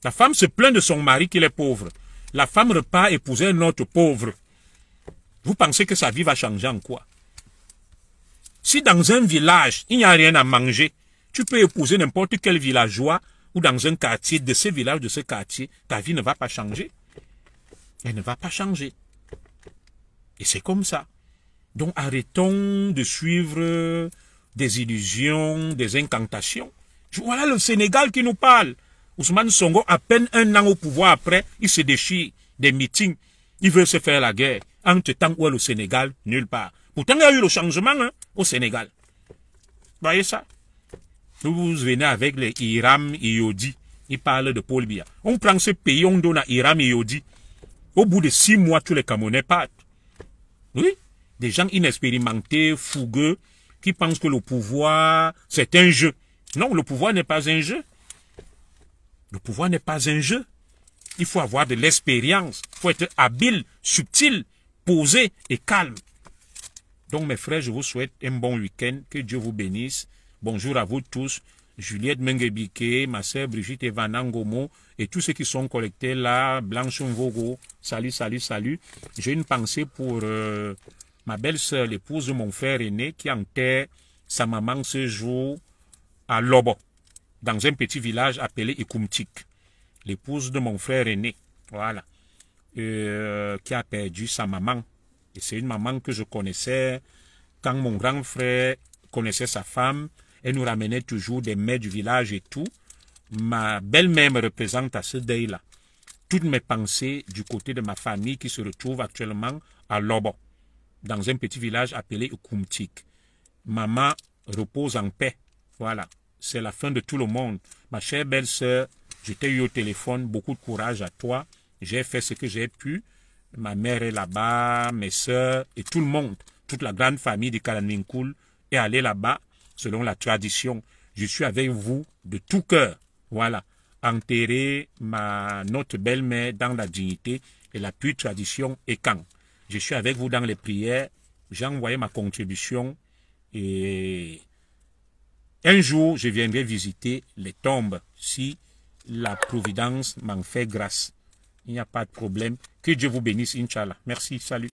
La femme se plaint de son mari qu'il est pauvre. La femme repart épouser un autre pauvre. Vous pensez que sa vie va changer en quoi? Si dans un village, il n'y a rien à manger, tu peux épouser n'importe quel villageois ou dans un quartier de ce village, de ce quartier, ta vie ne va pas changer. Elle ne va pas changer. Et c'est comme ça. Donc arrêtons de suivre des illusions, des incantations. Voilà le Sénégal qui nous parle. Ousmane Sonko, à peine un an au pouvoir après, il se déchire des meetings. Il veut se faire la guerre. Entre-temps, où est le Sénégal? Nulle part. Pourtant, il y a eu le changement au Sénégal. Voyez ça? Vous venez avec les Hiram Iodi. Il parle de Paul Biya. On prend ce pays, on donne à Hiram Iodi. Au bout de 6 mois, tous les Camerounais partent. Oui? Des gens inexpérimentés, fougueux, qui pensent que le pouvoir, c'est un jeu. Non, le pouvoir n'est pas un jeu. Le pouvoir n'est pas un jeu. Il faut avoir de l'expérience. Il faut être habile, subtil, posé et calme. Donc, mes frères, je vous souhaite un bon week-end. Que Dieu vous bénisse. Bonjour à vous tous. Juliette Mengebike, ma sœur Brigitte Evanangomo et tous ceux qui sont collectés là. Blanche Mvogo. Salut, salut, salut. J'ai une pensée pour ma belle-sœur, l'épouse de mon frère aîné, qui enterre sa maman ce jour à Lobo, dans un petit village appelé Ikumtik. L'épouse de mon frère aîné, voilà, qui a perdu sa maman. Et c'est une maman que je connaissais quand mon grand frère connaissait sa femme. Elle nous ramenait toujours des mets du village et tout. Ma belle-mère me représente à ce deuil-là. Toutes mes pensées du côté de ma famille qui se retrouve actuellement à Lobo, dans un petit village appelé Ikumtik. Maman repose en paix. Voilà, c'est la fin de tout le monde. Ma chère belle-sœur, je t'ai eu au téléphone, beaucoup de courage à toi. J'ai fait ce que j'ai pu. Ma mère est là-bas, mes sœurs et tout le monde, toute la grande famille de Kalaninkoul est allée là-bas selon la tradition. Je suis avec vous de tout cœur. Voilà, enterrer notre belle-mère dans la dignité et la pure tradition et quand. Je suis avec vous dans les prières. J'ai envoyé ma contribution et un jour, je viendrai visiter les tombes si la Providence m'en fait grâce. Il n'y a pas de problème. Que Dieu vous bénisse, Inch'Allah. Merci, salut.